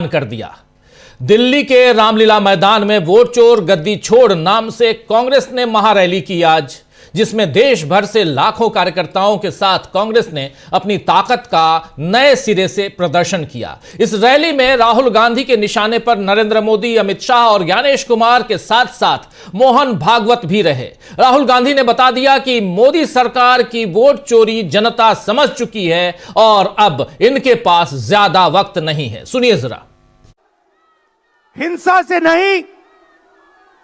कर दिया। दिल्ली के रामलीला मैदान में वोट चोर गद्दी छोड़ नाम से कांग्रेस ने महारैली की आज, जिसमें देश भर से लाखों कार्यकर्ताओं के साथ कांग्रेस ने अपनी ताकत का नए सिरे से प्रदर्शन किया। इस रैली में राहुल गांधी के निशाने पर नरेंद्र मोदी, अमित शाह और ज्ञानेश कुमार के साथ साथ मोहन भागवत भी रहे। राहुल गांधी ने बता दिया कि मोदी सरकार की वोट चोरी जनता समझ चुकी है और अब इनके पास ज्यादा वक्त नहीं है। सुनिए जरा। हिंसा से नहीं,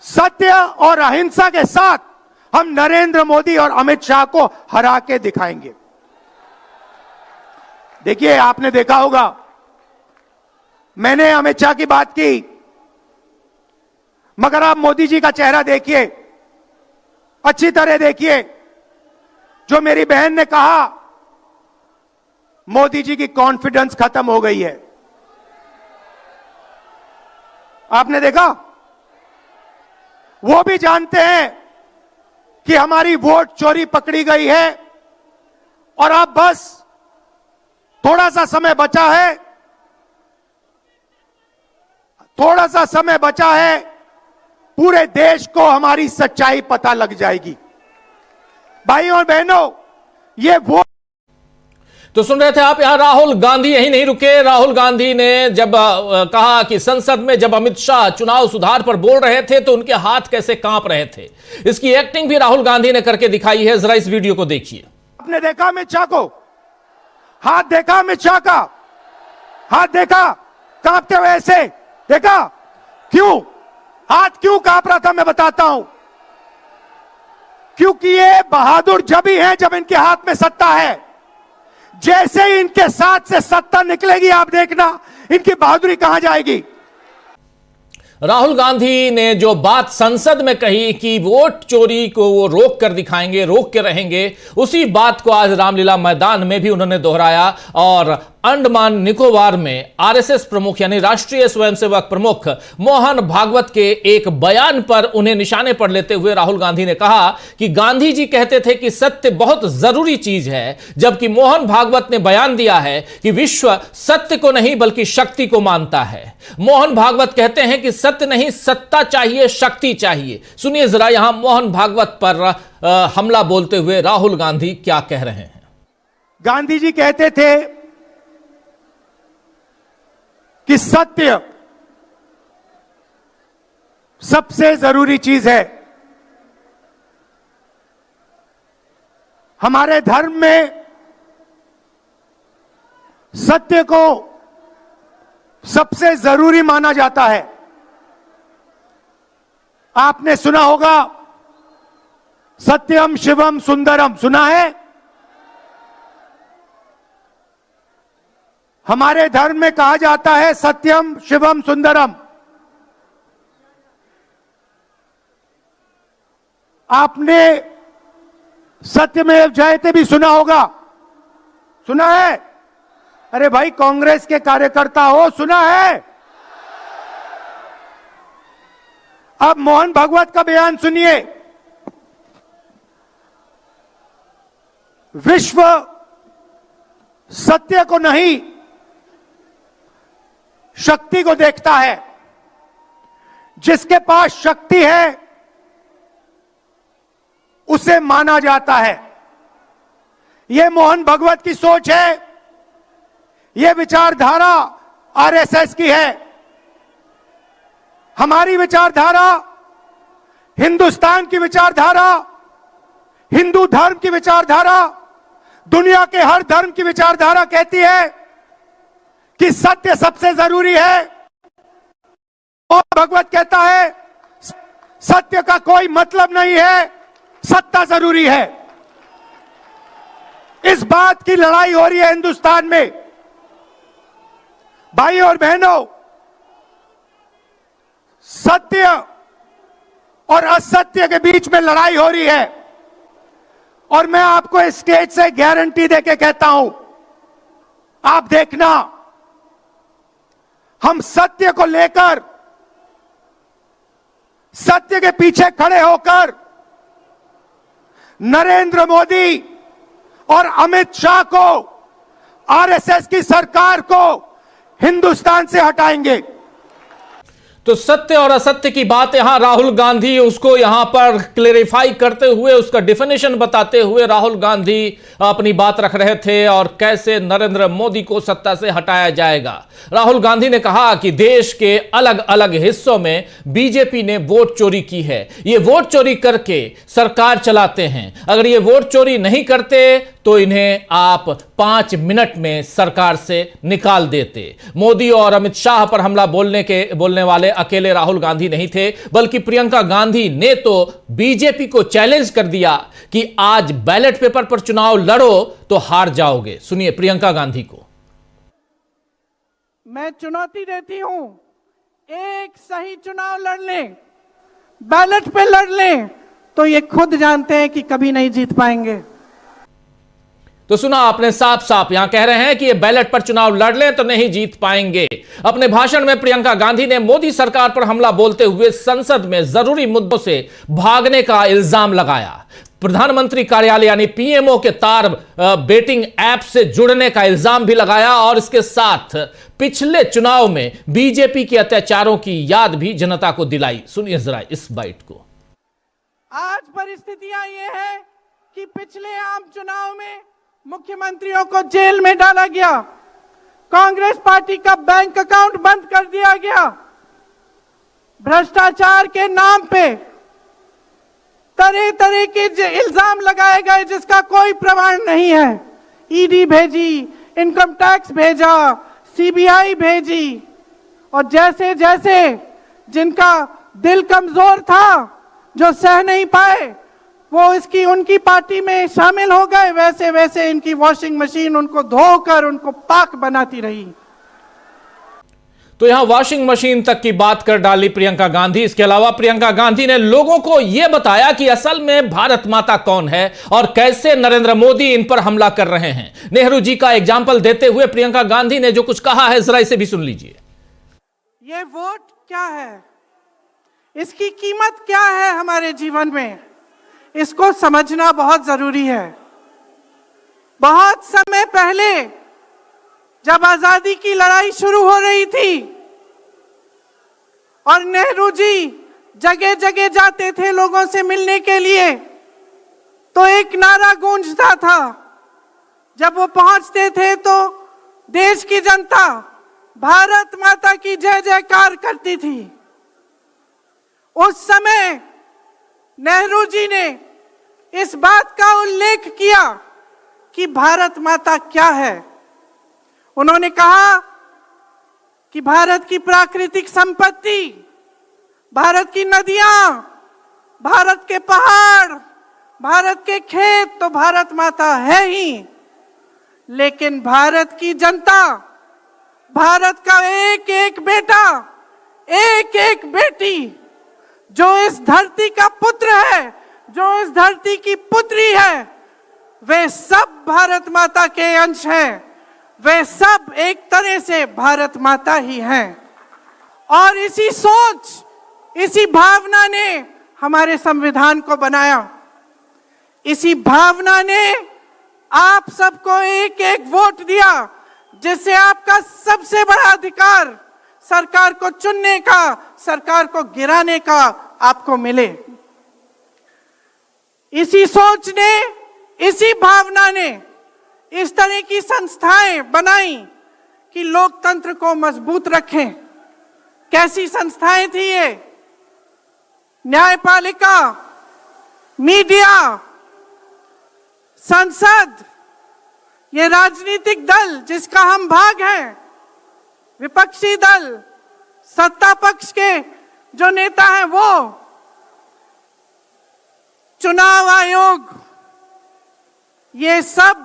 सत्य और अहिंसा के साथ हम नरेंद्र मोदी और अमित शाह को हरा के दिखाएंगे। देखिए, आपने देखा होगा, मैंने अमित शाह की बात की, मगर आप मोदी जी का चेहरा देखिए, अच्छी तरह देखिए। जो मेरी बहन ने कहा, मोदी जी की कॉन्फिडेंस खत्म हो गई है। आपने देखा, वो भी जानते हैं कि हमारी वोट चोरी पकड़ी गई है और अब बस थोड़ा सा समय बचा है, थोड़ा सा समय बचा है, पूरे देश को हमारी सच्चाई पता लग जाएगी। भाइयों और बहनों, ये वोट तो सुन रहे थे आप। यहां राहुल गांधी यही नहीं रुके। राहुल गांधी ने जब कहा कि संसद में जब अमित शाह चुनाव सुधार पर बोल रहे थे तो उनके हाथ कैसे कांप रहे थे, इसकी एक्टिंग भी राहुल गांधी ने करके दिखाई है। जरा इस वीडियो को देखिए। आपने देखा अमित शाह को, हाथ देखा अमित शाह का, हाथ देखा कांपते हुए ऐसे देखा। क्यों हाथ क्यों कांप रहा था, मैं बताता हूं। क्योंकि ये बहादुर जब ही हैं जब इनके हाथ में सत्ता है। जैसे ही इनके साथ से सत्ता निकलेगी, आप देखना इनकी बहादुरी कहां जाएगी। राहुल गांधी ने जो बात संसद में कही कि वोट चोरी को वो रोक कर दिखाएंगे, रोक के रहेंगे, उसी बात को आज रामलीला मैदान में भी उन्होंने दोहराया। और अंडमान निकोबार में आरएसएस प्रमुख यानी राष्ट्रीय स्वयंसेवक प्रमुख मोहन भागवत के एक बयान पर उन्हें निशाने पर लेते हुए राहुल गांधी ने कहा कि गांधी जी कहते थे कि सत्य बहुत जरूरी चीज है, जबकि मोहन भागवत ने बयान दिया है कि विश्व सत्य को नहीं बल्कि शक्ति को मानता है। मोहन भागवत कहते हैं कि सत्य नहीं, सत्ता चाहिए, शक्ति चाहिए। सुनिए जरा यहां मोहन भागवत पर हमला बोलते हुए राहुल गांधी क्या कह रहे हैं। गांधी जी कहते थे कि सत्य सबसे जरूरी चीज है। हमारे धर्म में सत्य को सबसे जरूरी माना जाता है। आपने सुना होगा सत्यम शिवम सुंदरम, सुना है? हमारे धर्म में कहा जाता है सत्यम शिवम सुंदरम। आपने सत्यमेव जयते भी सुना होगा, सुना है? अरे भाई, कांग्रेस के कार्यकर्ता हो, सुना है? अब मोहन भागवत का बयान सुनिए। विश्व सत्य को नहीं, शक्ति को देखता है। जिसके पास शक्ति है उसे माना जाता है। यह मोहन भागवत की सोच है, यह विचारधारा आरएसएस की है। हमारी विचारधारा, हिंदुस्तान की विचारधारा, हिंदू धर्म की विचारधारा, दुनिया के हर धर्म की विचारधारा कहती है कि सत्य सबसे जरूरी है। और भगवत कहता है सत्य का कोई मतलब नहीं है, सत्ता जरूरी है। इस बात की लड़ाई हो रही है हिंदुस्तान में। भाइयों और बहनों, सत्य और असत्य के बीच में लड़ाई हो रही है। और मैं आपको इस स्टेज से गारंटी देके कहता हूं, आप देखना, हम सत्य को लेकर, सत्य के पीछे खड़े होकर नरेंद्र मोदी और अमित शाह को, आरएसएस की सरकार को हिंदुस्तान से हटाएंगे। तो सत्य और असत्य की बात यहां राहुल गांधी उसको यहां पर क्लेरिफाई करते हुए, उसका डिफिनेशन बताते हुए राहुल गांधी अपनी बात रख रहे थे और कैसे नरेंद्र मोदी को सत्ता से हटाया जाएगा। राहुल गांधी ने कहा कि देश के अलग अलग हिस्सों में बीजेपी ने वोट चोरी की है, ये वोट चोरी करके सरकार चलाते हैं। अगर ये वोट चोरी नहीं करते तो इन्हें आप 5 मिनट में सरकार से निकाल देते। मोदी और अमित शाह पर हमला बोलने वाले अकेले राहुल गांधी नहीं थे, बल्कि प्रियंका गांधी ने तो बीजेपी को चैलेंज कर दिया कि आज बैलेट पेपर पर चुनाव लड़ो तो हार जाओगे। सुनिए प्रियंका गांधी को। मैं चुनौती देती हूं, एक सही चुनाव लड़ लें, बैलेट पे लड़ लें, तो ये खुद जानते हैं कि कभी नहीं जीत पाएंगे। तो सुना आपने, साफ साफ यहां कह रहे हैं कि ये बैलेट पर चुनाव लड़ लें तो नहीं जीत पाएंगे। अपने भाषण में प्रियंका गांधी ने मोदी सरकार पर हमला बोलते हुए संसद में जरूरी मुद्दों से भागने का इल्जाम लगाया। प्रधानमंत्री कार्यालय यानी पीएमओ के तार बेटिंग ऐप से जुड़ने का इल्जाम भी लगाया और इसके साथ पिछले चुनाव में बीजेपी के अत्याचारों की याद भी जनता को दिलाई। सुनिए जरा इस बाइट को। आज परिस्थितियां ये है कि पिछले आम चुनाव में मुख्यमंत्रियों को जेल में डाला गया, कांग्रेस पार्टी का बैंक अकाउंट बंद कर दिया गया, भ्रष्टाचार के नाम पे तरह तरह के इल्जाम लगाए गए जिसका कोई प्रमाण नहीं है। ईडी भेजी, इनकम टैक्स भेजा, सीबीआई भेजी, और जैसे जैसे जिनका दिल कमजोर था, जो सह नहीं पाए, वो उनकी पार्टी में शामिल हो गए, वैसे वैसे इनकी वॉशिंग मशीन उनको धोकर उनको पाक बनाती रही। तो यहां वॉशिंग मशीन तक की बात कर डाली प्रियंका गांधी। इसके अलावा प्रियंका गांधी ने लोगों को यह बताया कि असल में भारत माता कौन है और कैसे नरेंद्र मोदी इन पर हमला कर रहे हैं। नेहरू जी का एग्जाम्पल देते हुए प्रियंका गांधी ने जो कुछ कहा है, जरा इसे भी सुन लीजिए। ये वोट क्या है, इसकी कीमत क्या है हमारे जीवन में, इसको समझना बहुत जरूरी है। बहुत समय पहले जब आजादी की लड़ाई शुरू हो रही थी और नेहरू जी जगह जगह जाते थे लोगों से मिलने के लिए, तो एक नारा गूंजता था। जब वो पहुंचते थे तो देश की जनता भारत माता की जय जयकार करती थी। उस समय नेहरू जी ने इस बात का उल्लेख किया कि भारत माता क्या है। उन्होंने कहा कि भारत की प्राकृतिक संपत्ति, भारत की नदियां, भारत के पहाड़, भारत के खेत तो भारत माता है ही, लेकिन भारत की जनता, भारत का एक एक बेटा, एक एक बेटी, जो इस धरती का पुत्र है, जो इस धरती की पुत्री है, वे सब भारत माता के अंश हैं। वे सब एक तरह से भारत माता ही हैं। और इसी सोच, इसी भावना ने हमारे संविधान को बनाया। इसी भावना ने आप सबको एक एक वोट दिया, जिससे आपका सबसे बड़ा अधिकार सरकार को चुनने का, सरकार को गिराने का आपको मिले। इसी सोच ने, इसी भावना ने इस तरह की संस्थाएं बनाई कि लोकतंत्र को मजबूत रखें। कैसी संस्थाएं थी ये? न्यायपालिका, मीडिया, संसद, ये राजनीतिक दल जिसका हम भाग हैं, विपक्षी दल, सत्ता पक्ष के जो नेता हैं वो, चुनाव आयोग, ये सब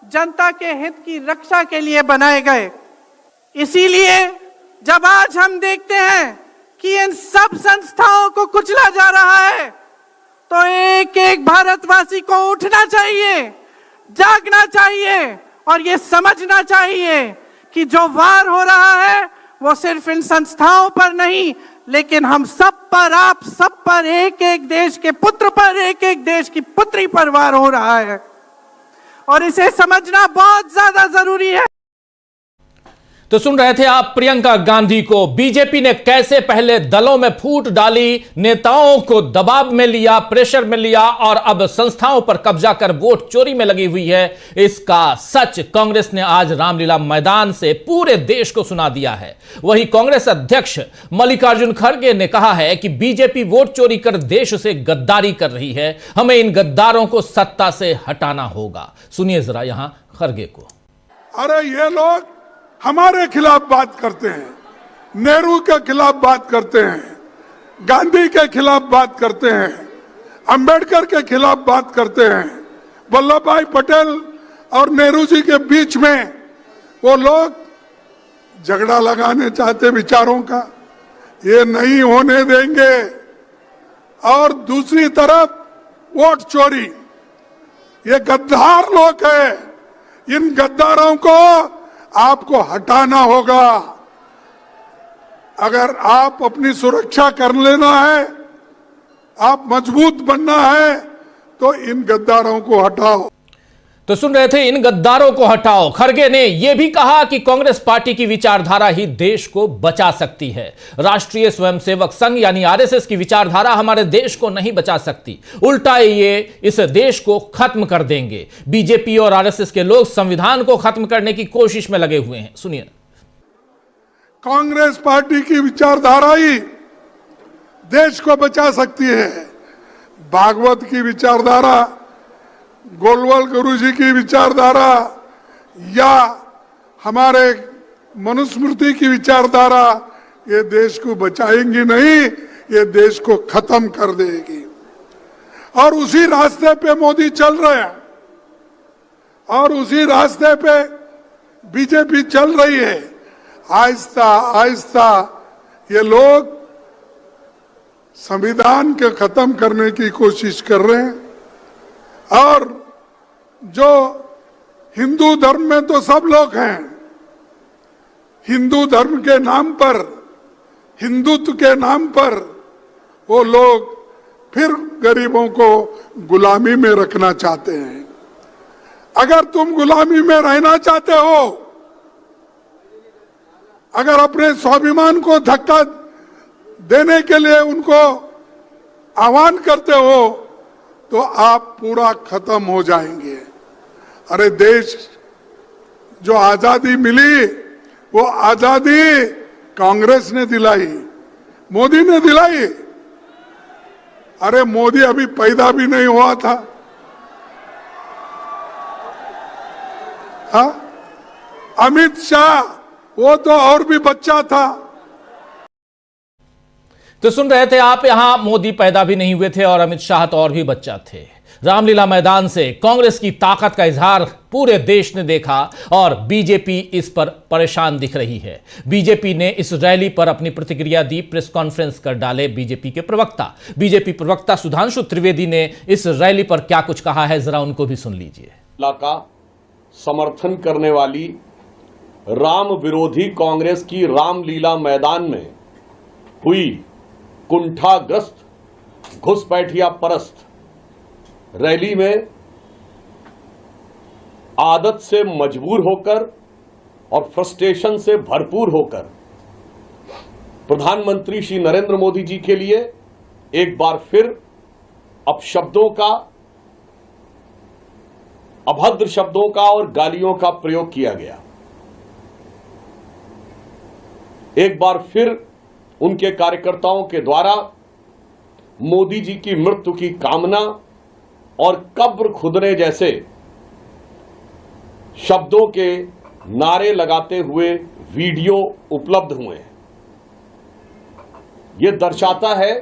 जनता के हित की रक्षा के लिए बनाए गए। इसीलिए जब आज हम देखते हैं कि इन सब संस्थाओं को कुचला जा रहा है, तो एक एक भारतवासी को उठना चाहिए, जागना चाहिए और ये समझना चाहिए कि जो वार हो रहा है वो सिर्फ इन संस्थाओं पर नहीं, लेकिन हम सब पर, आप सब पर, एक एक देश के पुत्र पर, एक एक देश की पुत्री पर वार हो रहा है और इसे समझना बहुत ज्यादा जरूरी है। तो सुन रहे थे आप प्रियंका गांधी को। बीजेपी ने कैसे पहले दलों में फूट डाली, नेताओं को दबाव में लिया, प्रेशर में लिया और अब संस्थाओं पर कब्जा कर वोट चोरी में लगी हुई है, इसका सच कांग्रेस ने आज रामलीला मैदान से पूरे देश को सुना दिया है। वहीं कांग्रेस अध्यक्ष मल्लिकार्जुन खड़गे ने कहा है कि बीजेपी वोट चोरी कर देश से गद्दारी कर रही है, हमें इन गद्दारों को सत्ता से हटाना होगा। सुनिए जरा यहां खड़गे को। अरे ये लोग हमारे खिलाफ बात करते हैं, नेहरू के खिलाफ बात करते हैं, गांधी के खिलाफ बात करते हैं, अंबेडकर के खिलाफ बात करते हैं, वल्लभ भाई पटेल और नेहरू जी के बीच में वो लोग झगड़ा लगाने चाहते विचारों का, ये नहीं होने देंगे। और दूसरी तरफ वोट चोरी, ये गद्दार लोग हैं, इन गद्दारों को आपको हटाना होगा। अगर आप अपनी सुरक्षा कर लेना है, आप मजबूत बनना है, तो इन गद्दारों को हटाओ। तो सुन रहे थे, इन गद्दारों को हटाओ। खड़गे ने यह भी कहा कि कांग्रेस पार्टी की विचारधारा ही देश को बचा सकती है। राष्ट्रीय स्वयंसेवक संघ यानी आरएसएस की विचारधारा हमारे देश को नहीं बचा सकती, उल्टा ये इस देश को खत्म कर देंगे। बीजेपी और आरएसएस के लोग संविधान को खत्म करने की कोशिश में लगे हुए हैं। सुनिए। कांग्रेस पार्टी की विचारधारा ही देश को बचा सकती है। भागवत की विचारधारा, गोलवाल गुरु जी की विचारधारा या हमारे मनुस्मृति की विचारधारा ये देश को बचाएंगी नहीं, ये देश को खत्म कर देगी। और उसी रास्ते पे मोदी चल रहे हैं और उसी रास्ते पे बीजेपी चल रही है। आहिस्ता आहिस्ता ये लोग संविधान के खत्म करने की कोशिश कर रहे हैं। और जो हिंदू धर्म में तो सब लोग हैं, हिंदू धर्म के नाम पर, हिंदुत्व के नाम पर वो लोग फिर गरीबों को गुलामी में रखना चाहते हैं। अगर तुम गुलामी में रहना चाहते हो, अगर अपने स्वाभिमान को धक्का देने के लिए उनको आह्वान करते हो, तो आप पूरा खत्म हो जाएंगे। अरे देश जो आजादी मिली, वो आजादी कांग्रेस ने दिलाई, मोदी ने दिलाई। अरे मोदी अभी पैदा भी नहीं हुआ था। हाँ, अमित शाह वो तो और भी बच्चा था। तो सुन रहे थे आप, यहां मोदी पैदा भी नहीं हुए थे और अमित शाह तो और भी बच्चा थे। रामलीला मैदान से कांग्रेस की ताकत का इजहार पूरे देश ने देखा और बीजेपी इस पर परेशान दिख रही है। बीजेपी ने इस रैली पर अपनी प्रतिक्रिया दी, प्रेस कॉन्फ्रेंस कर डाले बीजेपी के प्रवक्ता। बीजेपी प्रवक्ता सुधांशु त्रिवेदी ने इस रैली पर क्या कुछ कहा है, जरा उनको भी सुन लीजिए। का समर्थन करने वाली राम विरोधी कांग्रेस की रामलीला मैदान में हुई कुंठाग्रस्त घुसपैठिया परस्त रैली में आदत से मजबूर होकर और फ्रस्ट्रेशन से भरपूर होकर प्रधानमंत्री श्री नरेंद्र मोदी जी के लिए एक बार फिर अपशब्दों का, अभद्र शब्दों का और गालियों का प्रयोग किया गया। एक बार फिर उनके कार्यकर्ताओं के द्वारा मोदी जी की मृत्यु की कामना और कब्र खुदने जैसे शब्दों के नारे लगाते हुए वीडियो उपलब्ध हुए हैं। यह दर्शाता है।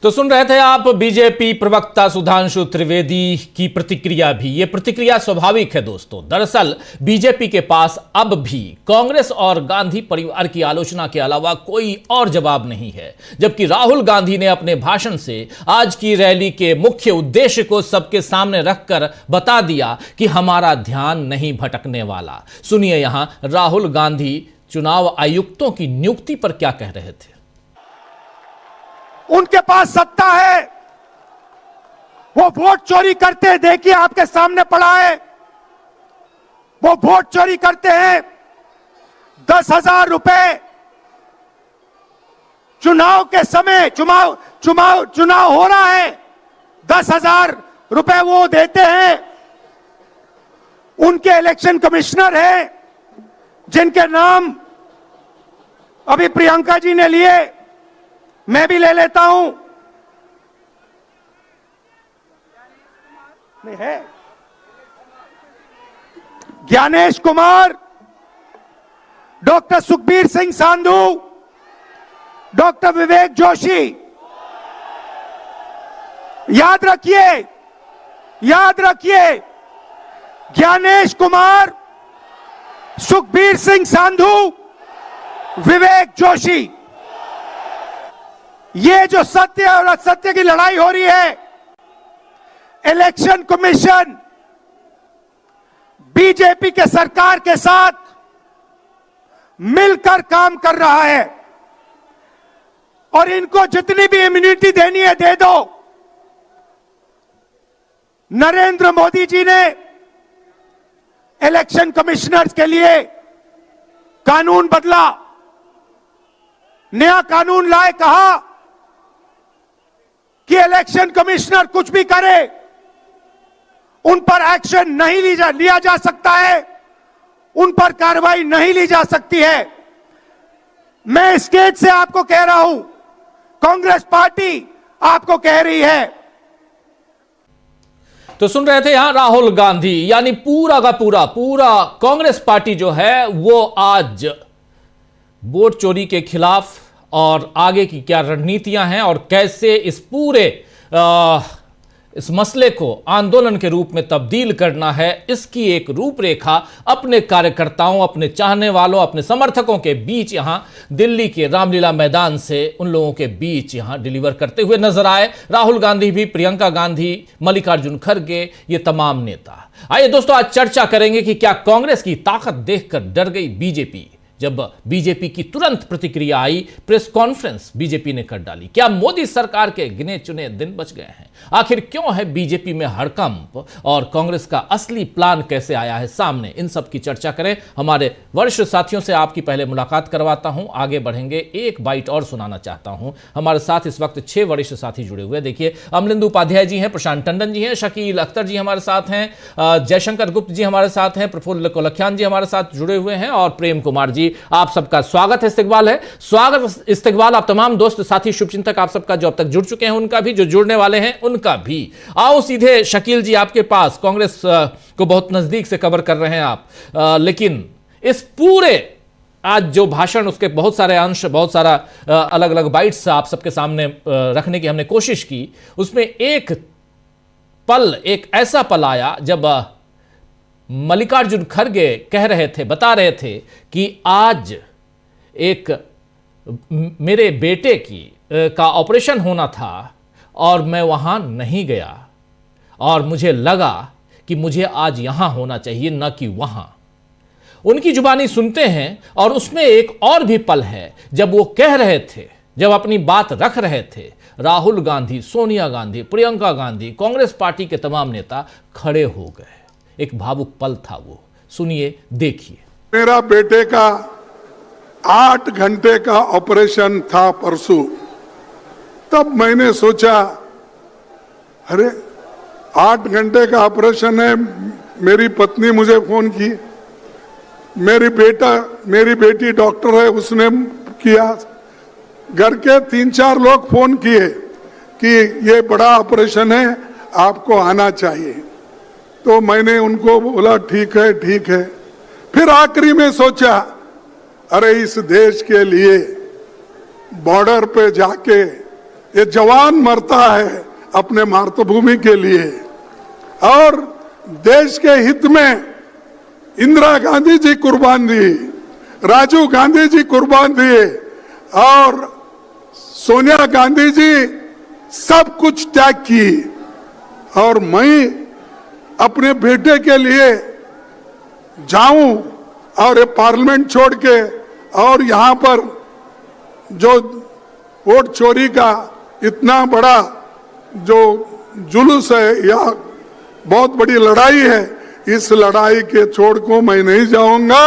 तो सुन रहे थे आप बीजेपी प्रवक्ता सुधांशु त्रिवेदी की प्रतिक्रिया भी। यह प्रतिक्रिया स्वाभाविक है दोस्तों। दरअसल बीजेपी के पास अब भी कांग्रेस और गांधी परिवार की आलोचना के अलावा कोई और जवाब नहीं है, जबकि राहुल गांधी ने अपने भाषण से आज की रैली के मुख्य उद्देश्य को सबके सामने रखकर बता दिया कि हमारा ध्यान नहीं भटकने वाला। सुनिए यहां राहुल गांधी चुनाव आयुक्तों की नियुक्ति पर क्या कह रहे थे। उनके पास सत्ता है, वो वोट चोरी करते हैं, देखिए आपके सामने पड़ा है। वो वोट चोरी करते हैं, 10,000 रुपए चुनाव के समय चुनाव हो रहा है, 10,000 रुपए वो देते हैं। उनके इलेक्शन कमिश्नर हैं जिनके नाम अभी प्रियंका जी ने लिए, मैं भी ले लेता हूं। नहीं है, ज्ञानेश कुमार, डॉक्टर सुखबीर सिंह सांधू, डॉक्टर विवेक जोशी। याद रखिए, ज्ञानेश कुमार, सुखबीर सिंह सांधू, विवेक जोशी। ये जो सत्य और असत्य की लड़ाई हो रही है, इलेक्शन कमीशन बीजेपी के सरकार के साथ मिलकर काम कर रहा है और इनको जितनी भी इम्यूनिटी देनी है दे दो। नरेंद्र मोदी जी ने इलेक्शन कमिश्नर्स के लिए कानून बदला, नया कानून लाए, कहा कि इलेक्शन कमिश्नर कुछ भी करे उन पर एक्शन नहीं लिया जा सकता है, उन पर कार्रवाई नहीं ली जा सकती है। मैं स्टेज से आपको कह रहा हूं, कांग्रेस पार्टी आपको कह रही है। तो सुन रहे थे यहां राहुल गांधी, यानी पूरा का पूरा कांग्रेस पार्टी जो है वो आज वोट चोरी के खिलाफ और आगे की क्या रणनीतियां हैं और कैसे इस पूरे इस मसले को आंदोलन के रूप में तब्दील करना है, इसकी एक रूपरेखा अपने कार्यकर्ताओं, अपने चाहने वालों, अपने समर्थकों के बीच यहां दिल्ली के रामलीला मैदान से उन लोगों के बीच यहां डिलीवर करते हुए नजर आए। राहुल गांधी भी, प्रियंका गांधी, मल्लिकार्जुन खड़गे, ये तमाम नेता। आइए दोस्तों, आज चर्चा करेंगे कि क्या कांग्रेस की ताकत देखकर डर गई बीजेपी, जब बीजेपी की तुरंत प्रतिक्रिया आई, प्रेस कॉन्फ्रेंस बीजेपी ने कर डाली। क्या मोदी सरकार के गिने चुने दिन बच गए हैं? आखिर क्यों है बीजेपी में हड़कंप और कांग्रेस का असली प्लान कैसे आया है सामने? इन सब की चर्चा करें। हमारे वरिष्ठ साथियों से आपकी पहले मुलाकात करवाता हूं, आगे बढ़ेंगे। एक बाइट और सुनाना चाहता हूं। हमारे साथ इस वक्त 6 वरिष्ठ साथी जुड़े हुए। देखिए, अमलिंदु उपाध्याय जी हैं, प्रशांत टंडन जी हैं, शकील अख्तर जी हमारे साथ हैं, जयशंकर गुप्त जी हमारे साथ हैं, प्रफुल्ल कोलखियान जी हमारे साथ जुड़े हुए हैं और प्रेम कुमार जी। आप सबका स्वागत है, इस्तकबाल आप तमाम दोस्त साथी शुभचिंतक आप सबका, जो अब तक जुड़ चुके हैं उनका भी, जो जुड़ने वाले हैं उनका भी। आओ सीधे शकील जी आपके पास, कांग्रेस को बहुत नजदीक से कवर कर रहे हैं आप, लेकिन इस पूरे आज जो भाषण, उसके बहुत सारे अंश, बहुत सारा अलग अलग बाइट्स आप सबके सामने रखने की हमने कोशिश की। उसमें एक ऐसा पल आया जब मल्लिकार्जुन खड़गे कह रहे थे, बता रहे थे कि आज एक मेरे बेटे का ऑपरेशन होना था और मैं वहां नहीं गया और मुझे लगा कि मुझे आज यहां होना चाहिए, न कि वहां। उनकी जुबानी सुनते हैं और उसमें एक और भी पल है जब वो कह रहे थे, जब अपनी बात रख रहे थे, राहुल गांधी, सोनिया गांधी, प्रियंका गांधी, कांग्रेस पार्टी के तमाम नेता खड़े हो गए। एक भावुक पल था वो, सुनिए, देखिए। मेरा बेटे का 8 घंटे का ऑपरेशन था परसों। तब मैंने सोचा, अरे 8 घंटे का ऑपरेशन है। मेरी पत्नी मुझे फोन की, मेरी बेटी डॉक्टर है, उसने किया। घर के 3-4 लोग फोन किए कि ये बड़ा ऑपरेशन है, आपको आना चाहिए। तो मैंने उनको बोला ठीक है। फिर आखिरी में सोचा, अरे इस देश के लिए बॉर्डर पे जाके ये जवान मरता है अपने मातृभूमि के लिए, और देश के हित में इंदिरा गांधी जी कुर्बान दी, राजीव गांधी जी कुर्बान दिए और सोनिया गांधी जी सब कुछ त्याग की, और मैं अपने बेटे के लिए जाऊं और ये पार्लियामेंट छोड़ के और यहां पर जो वोट चोरी का इतना बड़ा जो जुलूस है या बहुत बड़ी लड़ाई है, इस लड़ाई के छोड़ को मैं नहीं जाऊंगा।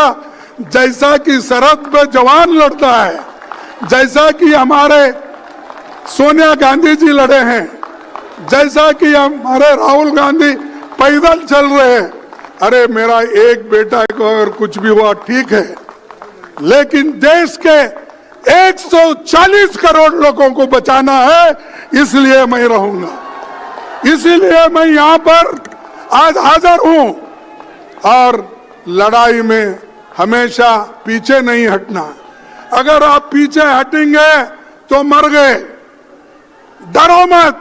जैसा कि सरहद पे जवान लड़ता है, जैसा कि हमारे सोनिया गांधी जी लड़े हैं, जैसा कि हमारे राहुल गांधी पैदल चल रहे हैं। अरे मेरा एक बेटा को अगर कुछ भी हुआ ठीक है, लेकिन देश के 140 करोड़ लोगों को बचाना है, इसलिए मैं रहूंगा, इसीलिए मैं यहां पर आज हाजिर हूं। और लड़ाई में हमेशा पीछे नहीं हटना। अगर आप पीछे हटेंगे तो मर गए, डरो मत।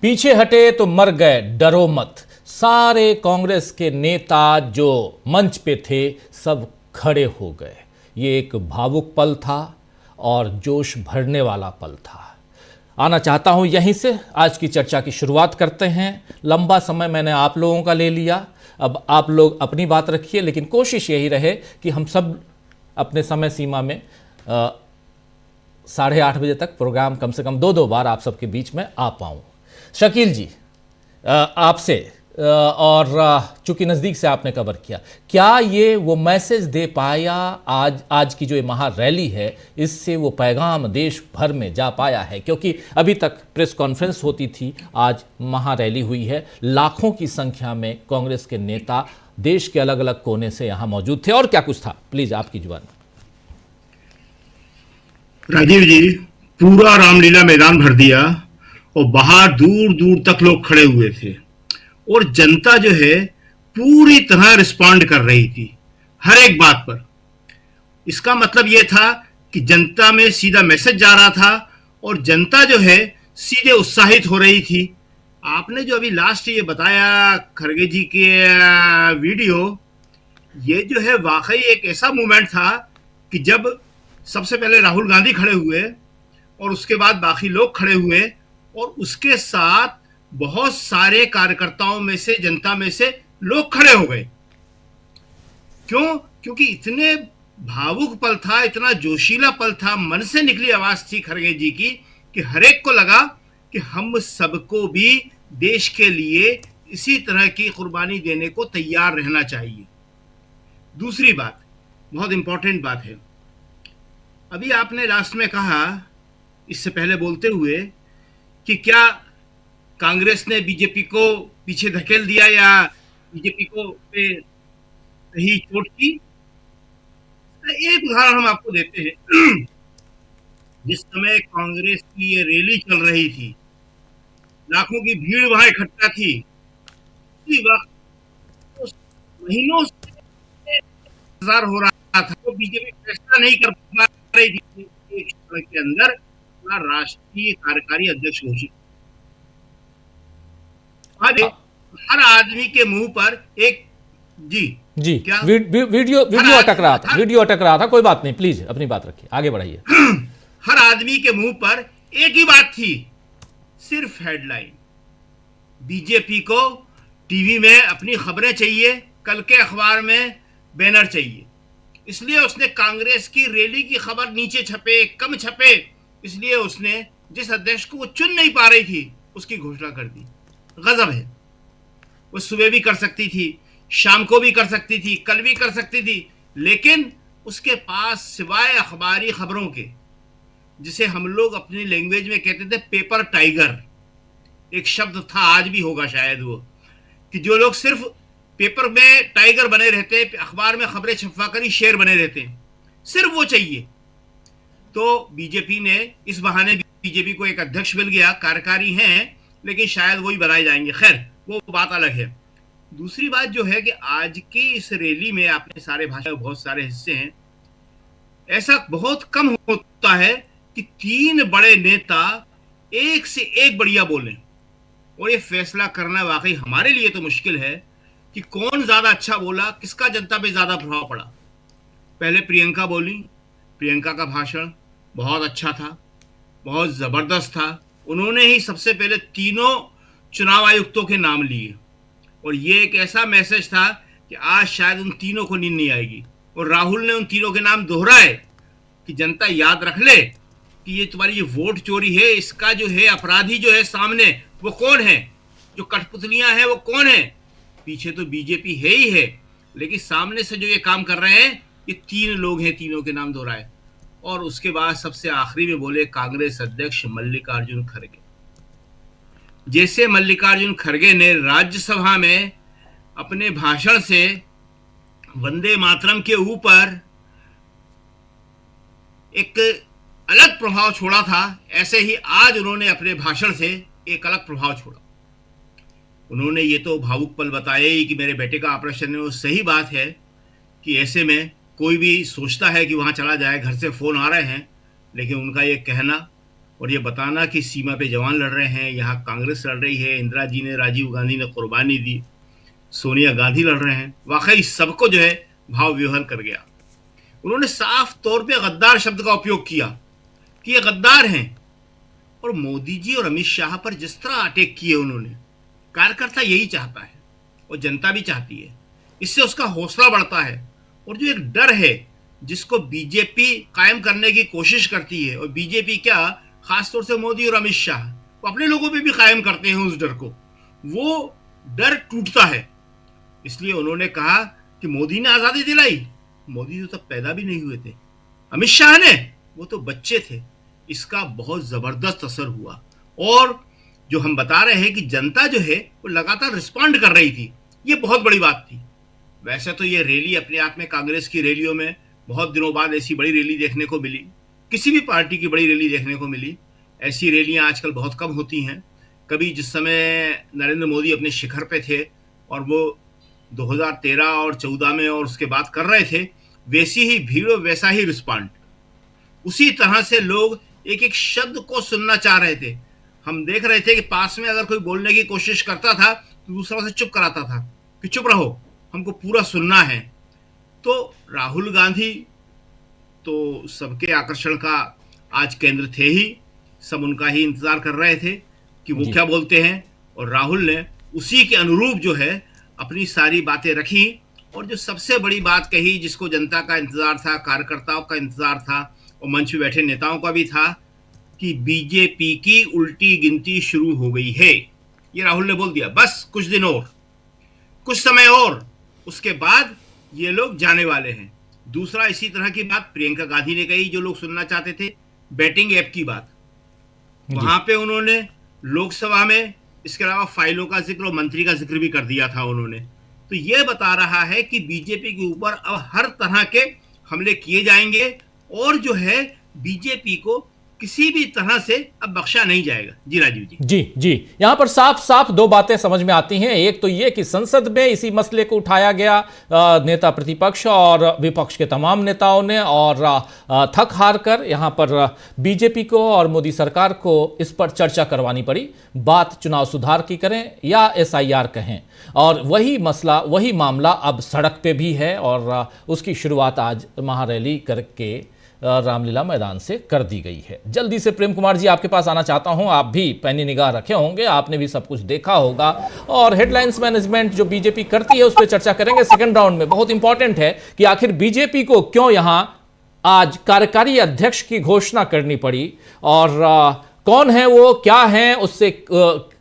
पीछे हटे तो मर गए, डरो मत। सारे कांग्रेस के नेता जो मंच पे थे सब खड़े हो गए। ये एक भावुक पल था और जोश भरने वाला पल था। आना चाहता हूं यहीं से आज की चर्चा की शुरुआत करते हैं। लंबा समय मैंने आप लोगों का ले लिया, अब आप लोग अपनी बात रखिए, लेकिन कोशिश यही रहे कि हम सब अपने समय सीमा में 8:30 बजे तक प्रोग्राम कम से कम 2-2 बार आप सबके बीच में आ पाऊँ। शकील जी, आपसे और चूंकि नज़दीक से आपने कवर किया, क्या ये वो मैसेज दे पाया आज की जो ये महा रैली है, इससे वो पैगाम देश भर में जा पाया है? क्योंकि अभी तक प्रेस कॉन्फ्रेंस होती थी, आज महा रैली हुई है। लाखों की संख्या में कांग्रेस के नेता देश के अलग अलग कोने से यहाँ मौजूद थे। और क्या कुछ था, प्लीज आपकी जुबान। राजीव जी, पूरा रामलीला मैदान भर दिया और बाहर दूर दूर तक लोग खड़े हुए थे और जनता जो है पूरी तरह रिस्पॉन्ड कर रही थी हर एक बात पर। इसका मतलब यह था कि जनता में सीधा मैसेज जा रहा था और जनता जो है सीधे उत्साहित हो रही थी। आपने जो अभी लास्ट ये बताया खड़गे जी के वीडियो, ये जो है वाकई एक ऐसा मोमेंट था कि जब सबसे पहले राहुल गांधी खड़े हुए और उसके बाद बाकी लोग खड़े हुए और उसके साथ बहुत सारे कार्यकर्ताओं में से, जनता में से लोग खड़े हो गए। क्यों? क्योंकि इतने भावुक पल था, इतना जोशीला पल था, मन से निकली आवाज थी खड़गे जी की कि हर एक को लगा कि हम सबको भी देश के लिए इसी तरह की कुर्बानी देने को तैयार रहना चाहिए। दूसरी बात, बहुत इंपॉर्टेंट बात है, अभी आपने लास्ट में कहा इससे पहले बोलते हुए कि क्या कांग्रेस ने बीजेपी को पीछे धकेल दिया या बीजेपी को पे सही चोट की। एक उदाहरण हम आपको देते हैं। जिस समय कांग्रेस की ये रैली चल रही थी, लाखों की भीड़ वहां इकट्ठा थी, उसी वक्त महीनों से इंतजार हो रहा था, तो बीजेपी फैसला नहीं कर पा रही थी एक साल के अंदर राष्ट्रीय कार्यकारी अध्यक्ष घोषित। हर आदमी के मुंह पर एक जी क्या वीडियो अटक रहा था, कोई बात नहीं, प्लीज अपनी बात रखिए, आगे बढ़ाइए। हर आदमी के मुंह पर एक ही बात थी, सिर्फ हेडलाइन। बीजेपी को टीवी में अपनी खबरें चाहिए, कल के अखबार में बैनर चाहिए, इसलिए उसने कांग्रेस की रैली की खबर नीचे छपे, कम छपे, इसलिए उसने जिस अध्यक्ष को वो चुन नहीं पा रही थी उसकी घोषणा कर दी। गजब है। वो सुबह भी कर सकती थी, शाम को भी कर सकती थी, कल भी कर सकती थी, लेकिन उसके पास सिवाय अखबारी खबरों के, जिसे हम लोग अपनी लैंग्वेज में कहते थे पेपर टाइगर, एक शब्द था, आज भी होगा शायद वो, कि जो लोग सिर्फ पेपर में टाइगर बने रहते हैं, अखबार में खबरें छपवा कर ही शेर बने रहते हैं, सिर्फ वो चाहिए। तो बीजेपी ने इस बहाने बीजेपी को एक अध्यक्ष मिल गया, कार्यकारी हैं लेकिन शायद वही बनाए जाएंगे, खैर वो बात अलग है। दूसरी बात जो है कि आज की इस रैली में आपने सारे भाषा में बहुत सारे हिस्से हैं, ऐसा बहुत कम होता है कि 3 बड़े नेता एक से एक बढ़िया बोलें, और ये फैसला करना वाकई हमारे लिए तो मुश्किल है कि कौन ज्यादा अच्छा बोला, किसका जनता पे ज्यादा प्रभाव पड़ा। पहले प्रियंका बोली, प्रियंका का भाषण बहुत अच्छा था, बहुत जबरदस्त था। उन्होंने ही सबसे पहले तीनों चुनाव आयुक्तों के नाम लिए और ये एक ऐसा मैसेज था कि आज शायद उन तीनों को नींद नहीं आएगी, और राहुल ने उन तीनों के नाम दोहराए कि जनता याद रख ले कि ये तुम्हारी ये वोट चोरी है, इसका जो है अपराधी जो है सामने वो कौन है, जो कठपुतलियां हैं वो कौन है, पीछे तो बीजेपी है ही है। लेकिन सामने से जो ये काम कर रहे हैं, ये 3 लोग हैं, तीनों के नाम दोहराए। और उसके बाद सबसे आखिरी में बोले कांग्रेस अध्यक्ष मल्लिकार्जुन खड़गे। जैसे मल्लिकार्जुन खड़गे ने राज्यसभा में अपने भाषण से वंदे मातरम के ऊपर एक अलग प्रभाव छोड़ा था, ऐसे ही आज उन्होंने अपने भाषण से एक अलग प्रभाव छोड़ा। उन्होंने ये तो भावुक पल बताए ही कि मेरे बेटे का ऑपरेशन है। वो सही बात है कि ऐसे में कोई भी सोचता है कि वहाँ चला जाए, घर से फ़ोन आ रहे हैं, लेकिन उनका ये कहना और ये बताना कि सीमा पे जवान लड़ रहे हैं, यहाँ कांग्रेस लड़ रही है, इंदिरा जी ने, राजीव गांधी ने कुर्बानी दी, सोनिया गांधी लड़ रहे हैं, वाकई सबको जो है भाव विह्वल कर गया। उन्होंने साफ तौर पे गद्दार शब्द का उपयोग किया कि ये गद्दार हैं। और मोदी जी और अमित शाह पर जिस तरह अटैक किए उन्होंने, कार्यकर्ता यही चाहता है और जनता भी चाहती है, इससे उसका हौसला बढ़ता है। और जो एक डर है जिसको बीजेपी कायम करने की कोशिश करती है, और बीजेपी क्या, खासतौर से मोदी और अमित शाह वो अपने लोगों पे भी कायम करते हैं उस डर को, वो डर टूटता है। इसलिए उन्होंने कहा कि मोदी ने आज़ादी दिलाई, मोदी तो तब पैदा भी नहीं हुए थे, अमित शाह ने, वो तो बच्चे थे। इसका बहुत ज़बरदस्त असर हुआ। और जो हम बता रहे हैं कि जनता जो है वो लगातार रिस्पॉन्ड कर रही थी, ये बहुत बड़ी बात थी। वैसे तो ये रैली अपने आप में, कांग्रेस की रैलियों में बहुत दिनों बाद ऐसी बड़ी रैली देखने को मिली, किसी भी पार्टी की बड़ी रैली देखने को मिली। ऐसी रैलियां आजकल बहुत कम होती हैं। कभी जिस समय नरेंद्र मोदी अपने शिखर पे थे और वो 2013 और 14 में और उसके बाद कर रहे थे, वैसी ही भीड़ और वैसा ही रिस्पॉन्ड, उसी तरह से लोग एक एक शब्द को सुनना चाह रहे थे। हम देख रहे थे कि पास में अगर कोई बोलने की कोशिश करता था तो दूसरा से चुप कराता था कि चुप रहो, हमको पूरा सुनना है। तो राहुल गांधी तो सबके आकर्षण का आज केंद्र थे ही, सब उनका ही इंतजार कर रहे थे कि वो क्या बोलते हैं। और राहुल ने उसी के अनुरूप जो है अपनी सारी बातें रखी। और जो सबसे बड़ी बात कही, जिसको जनता का इंतजार था, कार्यकर्ताओं का इंतजार था और मंच पे बैठे नेताओं का भी था, कि बीजेपी की उल्टी गिनती शुरू हो गई है। ये राहुल ने बोल दिया, बस कुछ दिन और, कुछ समय और, उसके बाद ये लोग जाने वाले हैं। दूसरा इसी तरह की बात प्रियंका गांधी ने कही, जो लोग सुनना चाहते थे, बैटिंग ऐप की बात। वहां पे उन्होंने लोकसभा में इसके अलावा फाइलों का जिक्र और मंत्री का जिक्र भी कर दिया था उन्होंने। तो ये बता रहा है कि बीजेपी के ऊपर अब हर तरह के हमले किए जाएंगे और जो है बीजेपी को किसी भी तरह से अब बख्शा नहीं जाएगा। जी राजीव जी। जी यहां पर साफ साफ दो बातें समझ में आती हैं। एक तो ये कि संसद में इसी मसले को उठाया गया, नेता प्रतिपक्ष और विपक्ष के तमाम नेताओं ने, और थक हार कर यहां पर बीजेपी को और मोदी सरकार को इस पर चर्चा करवानी पड़ी। बात चुनाव सुधार की करें या SIR कहें, और वही मसला, वही मामला अब सड़क पे भी है। और उसकी शुरुआत आज महारैली करके रामलीला मैदान से कर दी गई है। जल्दी से प्रेम कुमार जी आपके पास आना चाहता हूं। आप भी पैनी निगाह रखे होंगे, आपने भी सब कुछ देखा होगा, और हेडलाइंस मैनेजमेंट जो बीजेपी करती है उस पर चर्चा करेंगे सेकंड राउंड में। बहुत इंपॉर्टेंट है कि आखिर बीजेपी को क्यों यहां आज कार्यकारी अध्यक्ष की घोषणा करनी पड़ी, और कौन है वो, क्या है, उससे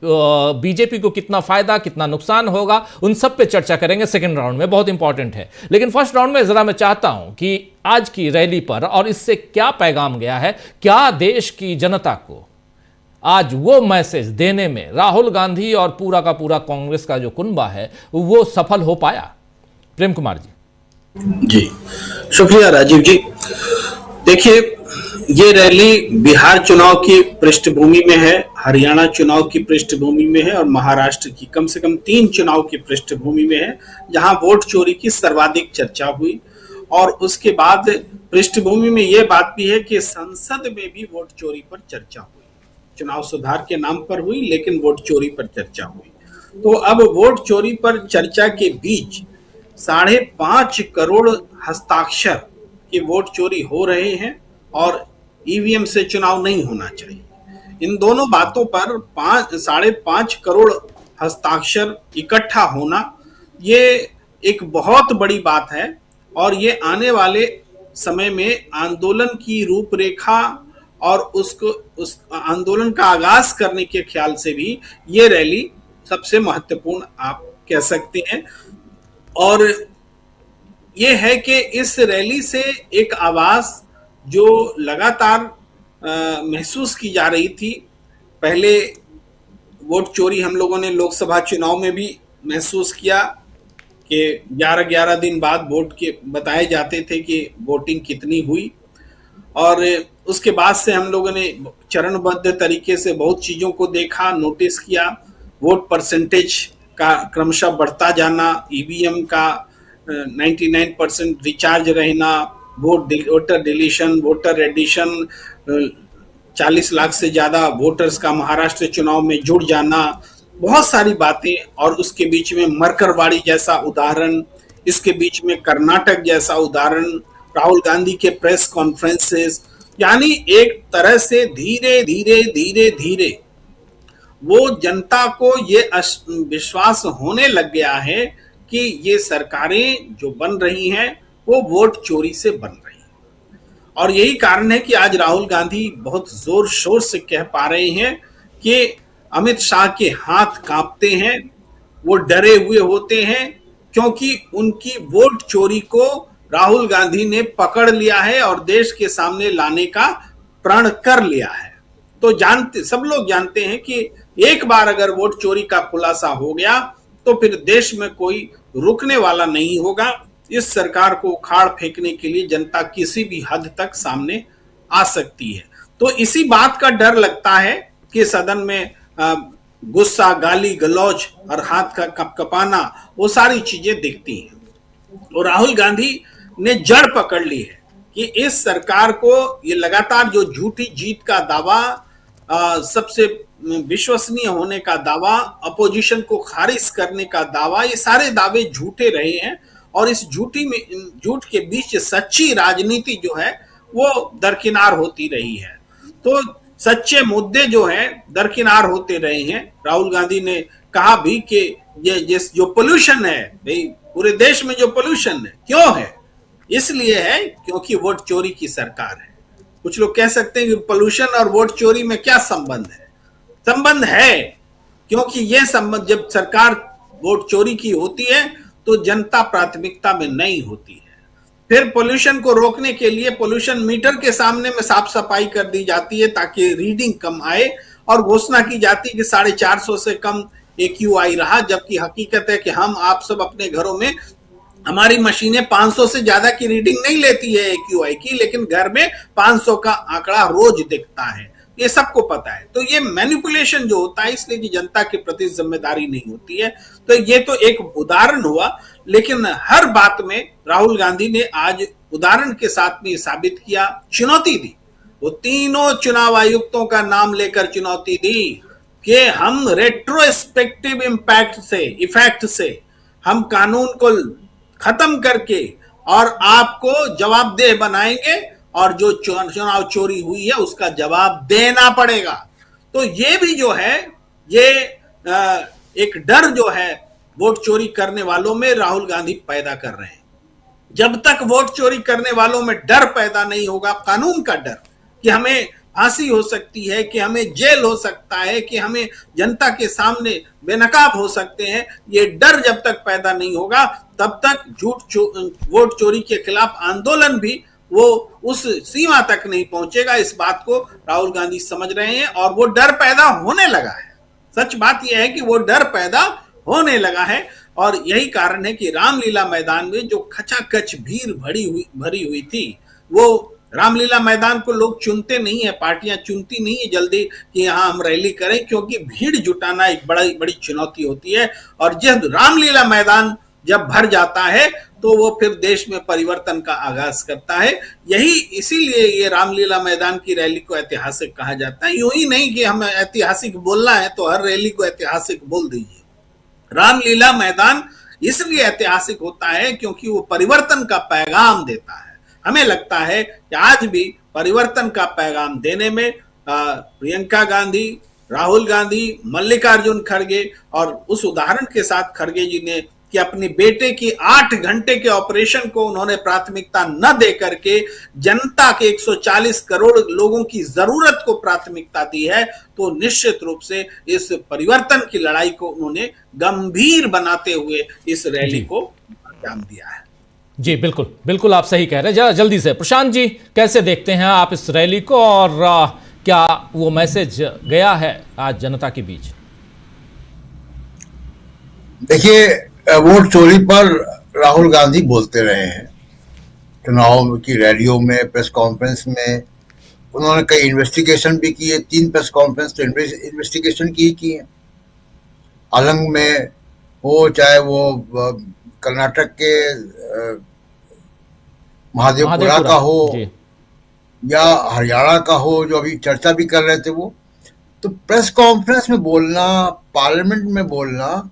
बीजेपी को कितना फायदा कितना नुकसान होगा, उन सब पे चर्चा करेंगे सेकंड राउंड में। बहुत इंपॉर्टेंट है। लेकिन फर्स्ट राउंड में जरा मैं चाहता हूं कि आज की रैली पर और इससे क्या पैगाम गया है, क्या देश की जनता को आज वो मैसेज देने में राहुल गांधी और पूरा का पूरा कांग्रेस का जो कुनबा है वो सफल हो पाया। प्रेम कुमार जी। शुक्रिया राजीव जी। देखिए, ये रैली बिहार चुनाव की पृष्ठभूमि में है, हरियाणा चुनाव की पृष्ठभूमि में है और महाराष्ट्र की कम से कम 3 चुनाव की पृष्ठभूमि में है, जहां वोट चोरी की सर्वाधिक चर्चा हुई। और उसके बाद पृष्ठभूमि में यह बात भी है कि संसद में भी वोट चोरी पर चर्चा हुई। चुनाव सुधार के नाम पर हुई, लेकिन वोट चोरी पर चर्चा हुई। तो अब वोट चोरी पर चर्चा के बीच 5.5 करोड़ हस्ताक्षर की वोट चोरी हो रहे हैं और ईवीएम से चुनाव नहीं होना चाहिए। इन दोनों बातों पर 5.5 करोड़ हस्ताक्षर इकट्ठा होना, ये एक बहुत बड़ी बात है। और ये आने वाले समय में आंदोलन की रूपरेखा और उस आंदोलन का आगाज करने के ख्याल से भी ये रैली सबसे महत्वपूर्ण आप कह सकते हैं। और ये है कि इस रैली से एक आवाज जो लगातार महसूस की जा रही थी, पहले वोट चोरी हम लोगों ने लोकसभा चुनाव में भी महसूस किया कि 11-11 दिन बाद वोट के बताए जाते थे कि वोटिंग कितनी हुई, और उसके बाद से हम लोगों ने चरणबद्ध तरीके से बहुत चीज़ों को देखा, नोटिस किया। वोट परसेंटेज का क्रमशः बढ़ता जाना, ईवीएम का 99% रिचार्ज रहना, voter deletion, voter addition, 40 lakh से ज़्यादा वोटर्स का महाराष्ट्र चुनाव में जुड़ जाना, बहुत सारी बातें, और उसके बीच में मरकरवाड़ी जैसा उदाहरण, इसके बीच में कर्नाटक जैसा उदाहरण, राहुल गांधी के प्रेस कॉन्फ्रेंसेस, यानी एक तरह से धीरे धीरे धीरे धीरे वो जनता को ये विश्वास होने लग गया है कि ये सरकारें जो बन रही हैं वो वोट चोरी से बन रही हैं। और यही कारण है कि आज राहुल गांधी बहुत जोर शोर से कह पा रहे हैं कि अमित शाह के हाथ कांपते हैं, वो डरे हुए होते हैं, क्योंकि उनकी वोट चोरी को राहुल गांधी ने पकड़ लिया है और देश के सामने लाने का प्रण कर लिया है। तो सब लोग जानते हैं कि एक बार अगर वोट चोरी का खुलासा हो गया तो फिर देश में कोई रुकने वाला नहीं होगा। इस सरकार को उखाड़ फेंकने के लिए जनता किसी भी हद तक सामने आ सकती है। तो इसी बात का डर लगता है कि सदन में गुस्सा, गाली गलौज और हाथ का कपकपाना, वो सारी चीजें दिखती हैं। और राहुल गांधी ने जड़ पकड़ ली है कि इस सरकार को ये लगातार जो झूठी जीत का दावा, सबसे विश्वसनीय होने का दावा, अपोजिशन को खारिज करने का दावा, ये सारे दावे झूठे रहे हैं। और इस झूठ के बीच सच्ची राजनीति जो है वो दरकिनार होती रही है। तो सच्चे मुद्दे जो हैं दरकिनार होते रहे हैं। राहुल गांधी ने कहा भी कि ये जो पोल्यूशन है, भाई पूरे देश में जो पोल्यूशन है, क्यों है? इसलिए है क्योंकि वोट चोरी की सरकार है। कुछ लोग कह सकते हैं कि पोल्यूशन और वोट चोरी में क्या संबंध है? संबंध है, क्योंकि यह संबंध, जब सरकार वोट चोरी की होती है तो जनता प्राथमिकता में नहीं होती है। फिर पोल्यूशन को रोकने के लिए पोल्यूशन मीटर के सामने में साफ सफाई कर दी जाती है ताकि रीडिंग कम आए, और घोषणा की जाती है कि 450 से कम AQI रहा, जबकि हकीकत है कि हम आप सब अपने घरों में, हमारी मशीनें 500 से ज्यादा की रीडिंग नहीं लेती है AQI की, लेकिन घर में 500 का आंकड़ा रोज दिखता है, ये सबको पता है। तो ये मैनिपुलेशन जो होता है, इसलिए कि जनता के प्रति जिम्मेदारी नहीं होती है। तो ये तो एक उदाहरण हुआ, लेकिन हर बात में राहुल गांधी ने आज उदाहरण के साथ में साबित किया, चुनौती दी। वो तीनों चुनाव आयुक्तों का नाम लेकर चुनौती दी कि हम रेट्रोस्पेक्टिव इफेक्ट से हम कानून को खत्म करके और आपको जवाबदेह बनाएंगे, और जो चुनाव चोरी हुई है उसका जवाब देना पड़ेगा। तो ये भी जो है, ये एक डर जो है वोट चोरी करने वालों में राहुल गांधी पैदा कर रहे हैं। जब तक वोट चोरी करने वालों में डर पैदा नहीं होगा, कानून का डर कि हमें फांसी हो सकती है, कि हमें जेल हो सकता है, कि हमें जनता के सामने बेनकाब हो सकते हैं, ये डर जब तक पैदा नहीं होगा तब तक वोट चोरी के खिलाफ आंदोलन भी वो उस सीमा तक नहीं पहुंचेगा। इस बात को राहुल गांधी समझ रहे हैं और वो डर पैदा होने लगा है। सच बात यह है कि वो डर पैदा होने लगा है, और यही कारण है कि रामलीला मैदान में जो खचाखच भीड़ भरी हुई थी, वो रामलीला मैदान को लोग चुनते नहीं है, पार्टियां चुनती नहीं है जल्दी कि यहाँ हम रैली करें, क्योंकि भीड़ जुटाना एक बड़ी चुनौती होती है। और जब रामलीला मैदान जब भर जाता है तो वो फिर देश में परिवर्तन का आगाज करता है। इसीलिए ये रामलीला मैदान की रैली को ऐतिहासिक कहा जाता है। यूं ही नहीं कि हमें ऐतिहासिक बोलना है तो हर रैली को ऐतिहासिक बोल दीजिए। रामलीला मैदान इसलिए ऐतिहासिक होता है क्योंकि वो परिवर्तन का पैगाम देता है। हमें लगता है कि आज भी परिवर्तन का पैगाम देने में प्रियंका गांधी, राहुल गांधी, मल्लिकार्जुन खड़गे, और उस उदाहरण के साथ खड़गे जी ने कि अपने बेटे की 8 घंटे के ऑपरेशन को उन्होंने प्राथमिकता न दे करके जनता के 140 करोड़ लोगों की जरूरत को प्राथमिकता दी है, तो निश्चित रूप से इस परिवर्तन की लड़ाई को उन्होंने गंभीर बनाते हुए इस रैली को अंजाम दिया है। जी बिल्कुल बिल्कुल, आप सही कह रहे हैं। जरा जल्दी से प्रशांत जी, कैसे देखते हैं आप इस रैली को, और क्या वो मैसेज गया है आज जनता के बीच? देखिए, वोट चोरी पर राहुल गांधी बोलते रहे हैं चुनाव की रैलियों में, प्रेस कॉन्फ्रेंस में। उन्होंने कई इन्वेस्टिगेशन भी किए, 3 प्रेस कॉन्फ्रेंस तो इन्वेस्टिगेशन की है। अलंग में हो, चाहे वो कर्नाटक के महादेवपुरा का हो, जी या हरियाणा का हो, जो अभी चर्चा भी कर रहे थे वो। तो प्रेस कॉन्फ्रेंस में बोलना, पार्लियामेंट में बोलना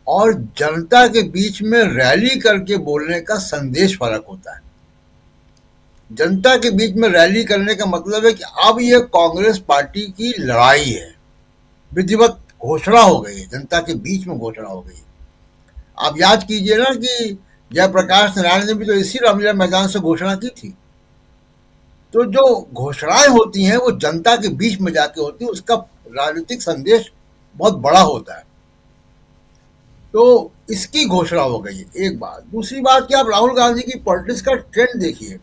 और जनता के बीच में रैली करके बोलने का संदेश फर्क होता है। जनता के बीच में रैली करने का मतलब है कि अब ये कांग्रेस पार्टी की लड़ाई है, विधिवत घोषणा हो गई है, जनता के बीच में घोषणा हो गई है। आप याद कीजिए ना कि जयप्रकाश नारायण ने भी तो इसी रामलीला मैदान से घोषणा की थी। तो जो घोषणाएं होती हैं वो जनता के बीच में जाके होती है, उसका राजनीतिक संदेश बहुत बड़ा होता है। तो इसकी घोषणा हो गई है, एक बात। दूसरी बात कि आप राहुल गांधी की पॉलिटिक्स का ट्रेंड देखिए।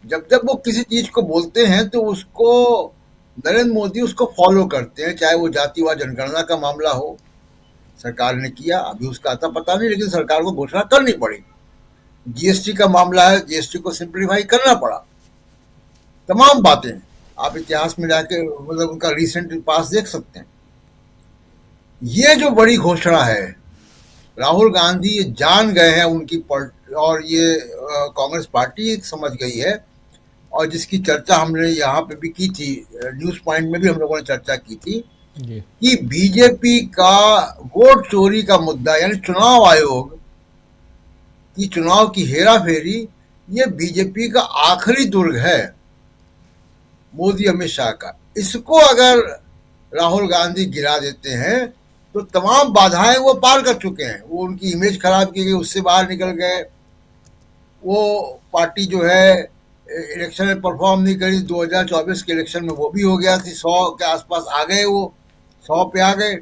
जब जब वो किसी चीज को बोलते हैं तो उसको नरेंद्र मोदी उसको फॉलो करते हैं, चाहे वो जातिवाद जनगणना का मामला हो, सरकार ने किया, अभी उसका आता पता नहीं, लेकिन सरकार को घोषणा करनी पड़ी। जीएसटी का मामला है, जीएसटी को सिंप्लीफाई करना पड़ा। तमाम बातें आप इतिहास में जाके मतलब उनका रिसेंट पास देख सकते हैं। ये जो बड़ी घोषणा है, राहुल गांधी ये जान गए हैं उनकी और ये कांग्रेस पार्टी समझ गई है, और जिसकी चर्चा हमने यहाँ पे भी की थी, न्यूज पॉइंट में भी हम लोगों ने चर्चा की थी कि बीजेपी का वोट चोरी का मुद्दा, यानी चुनाव आयोग की चुनाव की हेरा फेरी, ये बीजेपी का आखिरी दुर्ग है, मोदी अमित शाह का। इसको अगर राहुल गांधी गिरा देते हैं तो तमाम बाधाएं वो पार कर चुके हैं। वो उनकी इमेज खराब की गई, उससे बाहर निकल गए। वो पार्टी जो है इलेक्शन में परफॉर्म नहीं करी, 2024 के इलेक्शन में वो भी हो गया थी, 100 के आसपास आ गए, वो 100 पे आ गए।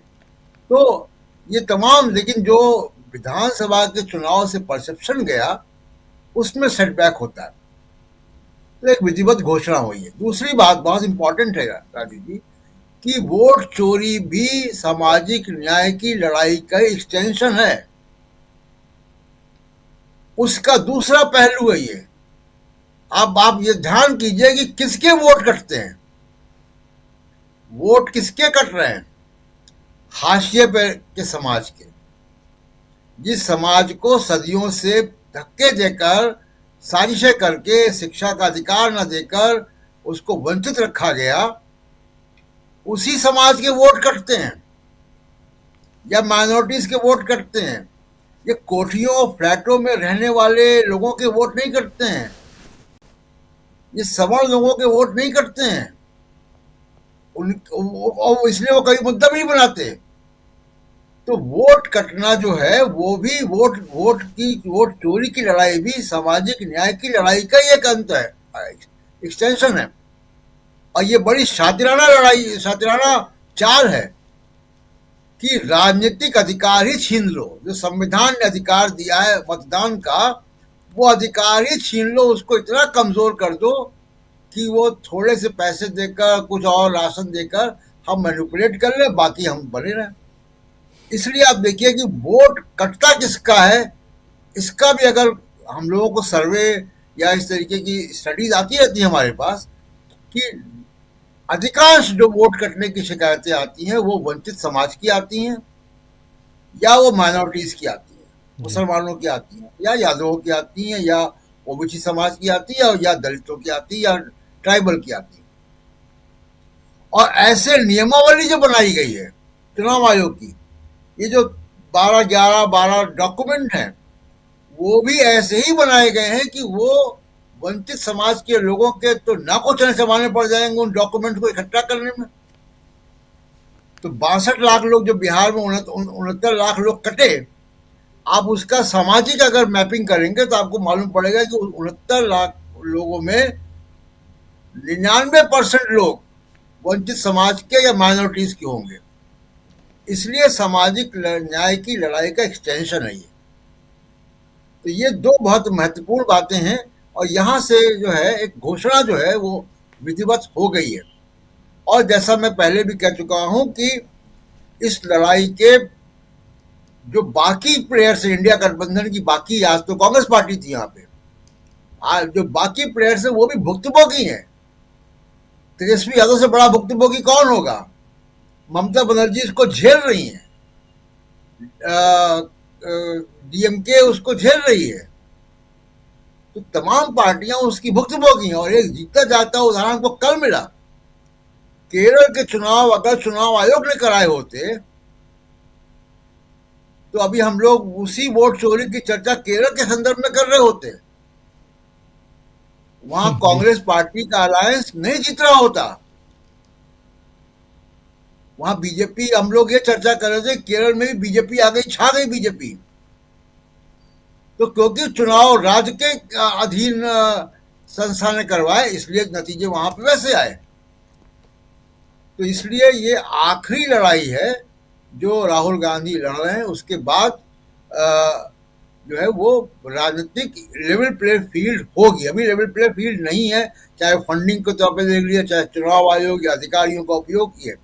तो ये तमाम, लेकिन जो विधानसभा के चुनाव से परसेप्शन गया उसमें सेटबैक होता है। तो एक विधिवत घोषणा हुई है। दूसरी बात बहुत इंपॉर्टेंट है राजीव जी, कि वोट चोरी भी सामाजिक न्याय की लड़ाई का एक्सटेंशन है। उसका दूसरा पहलू है ये। आप ये ध्यान कीजिए कि किसके वोट कटते हैं। वोट किसके कट रहे हैं? हाशिए पे के समाज के, जिस समाज को सदियों से धक्के देकर, साजिशें करके, शिक्षा का अधिकार न देकर उसको वंचित रखा गया, उसी समाज के वोट कटते हैं, या माइनॉरिटीज के वोट कटते हैं। ये कोठियों फ्लैटों में रहने वाले लोगों के वोट नहीं कटते हैं, ये सवर्ण लोगों के वोट नहीं कटते हैं। और इसलिए वो कभी मुद्दा भी नहीं बनाते। तो वोट कटना जो है वो भी वोट चोरी की लड़ाई भी सामाजिक न्याय की लड़ाई का ही एक अंत है, एक्सटेंशन है। और ये बड़ी शातिराना लड़ाई, शातिराना चाल है कि राजनीतिक अधिकार ही छीन लो। जो संविधान ने अधिकार दिया है मतदान का, वो अधिकार ही छीन लो, उसको इतना कमजोर कर दो कि वो थोड़े से पैसे देकर, कुछ और राशन देकर हम मैनिपुलेट कर ले, बाकी हम बने रहें। इसलिए आप देखिए कि वोट कटता किसका है, इसका भी अगर हम लोगों को सर्वे या इस तरीके की स्टडीज आती रहती है हमारे पास, कि अधिकांश जो वोट कटने की शिकायतें आती हैं वो वंचित समाज की आती हैं, या वो माइनॉरिटीज की आती हैं, मुसलमानों की आती हैं, या यादवों की आती हैं, या ओबीसी समाज की आती है, या दलितों की आती है, या ट्राइबल की आती है। और ऐसे नियमावली जो बनाई गई है चुनाव आयोग की, ये जो 12 डॉक्यूमेंट हैं, वो भी ऐसे ही बनाए गए हैं कि वो वंचित समाज के लोगों के तो नाकों चने चबाने पड़ जाएंगे उन डॉक्यूमेंट को इकट्ठा करने में। तो 62 लाख लोग जो बिहार में 69 लाख लोग कटे, आप उसका सामाजिक अगर मैपिंग करेंगे तो आपको मालूम पड़ेगा कि 69 लाख लोगों में 99% लोग वंचित समाज के या माइनॉरिटीज के होंगे। इसलिए सामाजिक न्याय की लड़ाई का एक्सटेंशन है ये। तो ये दो बहुत महत्वपूर्ण बातें हैं और यहाँ से जो है एक घोषणा जो है वो विधिवत हो गई है। और जैसा मैं पहले भी कह चुका हूं कि इस लड़ाई के जो बाकी प्लेयर्स हैं, इंडिया गठबंधन की बाकी, आज तो कांग्रेस पार्टी थी यहाँ पे, आज जो बाकी प्लेयर्स हैं वो भी भुक्तभोगी हैं। तेजस्वी यादव से बड़ा भुक्तभोगी कौन होगा? ममता बनर्जी इसको झेल रही हैं, डीएमके उसको झेल रही है, तो तमाम पार्टियां उसकी भुक्तभोगी हैं। और एक जीता जाता उदाहरण को कल मिला, केरल के चुनाव अगर चुनाव आयोग ने कराए होते तो अभी हम लोग उसी वोट चोरी की चर्चा केरल के संदर्भ में कर रहे होते। वहां कांग्रेस पार्टी का अलायंस नहीं जीत रहा होता, वहां बीजेपी, हम लोग ये चर्चा कर रहे थे केरल में भी बीजेपी आ गई, छा गई बीजेपी। तो क्योंकि चुनाव राज्य के अधीन संस्था ने करवाए इसलिए नतीजे वहां पे वैसे आए। तो इसलिए ये आखिरी लड़ाई है जो राहुल गांधी लड़ रहे हैं। उसके बाद जो है वो राजनीतिक लेवल प्ले फील्ड होगी। अभी लेवल प्ले फील्ड नहीं है, चाहे फंडिंग के तौर पर देख लिया, चाहे चुनाव आयोग या अधिकारियों का उपयोग किए।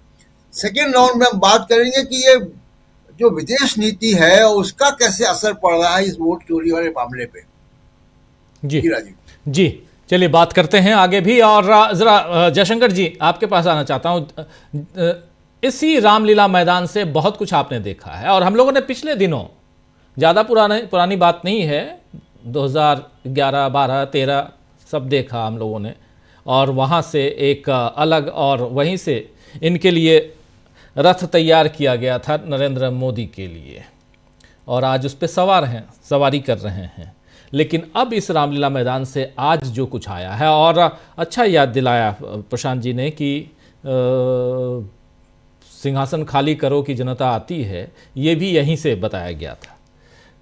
सेकेंड राउंड में हम बात करेंगे कि ये जो विदेश नीति है उसका कैसे असर पड़ रहा है इस वोट चोरी वाले मामले पे। जी राजीव जी, चलिए बात करते हैं आगे भी। और जरा जयशंकर जी आपके पास आना चाहता हूं। इसी रामलीला मैदान से बहुत कुछ आपने देखा है और हम लोगों ने पिछले दिनों, ज़्यादा पुरानी बात नहीं है, 2011, 12, 13 सब देखा हम लोगों ने। और वहाँ से एक अलग, और वहीं से इनके लिए रथ तैयार किया गया था नरेंद्र मोदी के लिए, और आज उस पर सवार हैं, सवारी कर रहे हैं। लेकिन अब इस रामलीला मैदान से आज जो कुछ आया है, और अच्छा याद दिलाया प्रशांत जी ने कि सिंहासन खाली करो कि जनता आती है, ये भी यहीं से बताया गया था।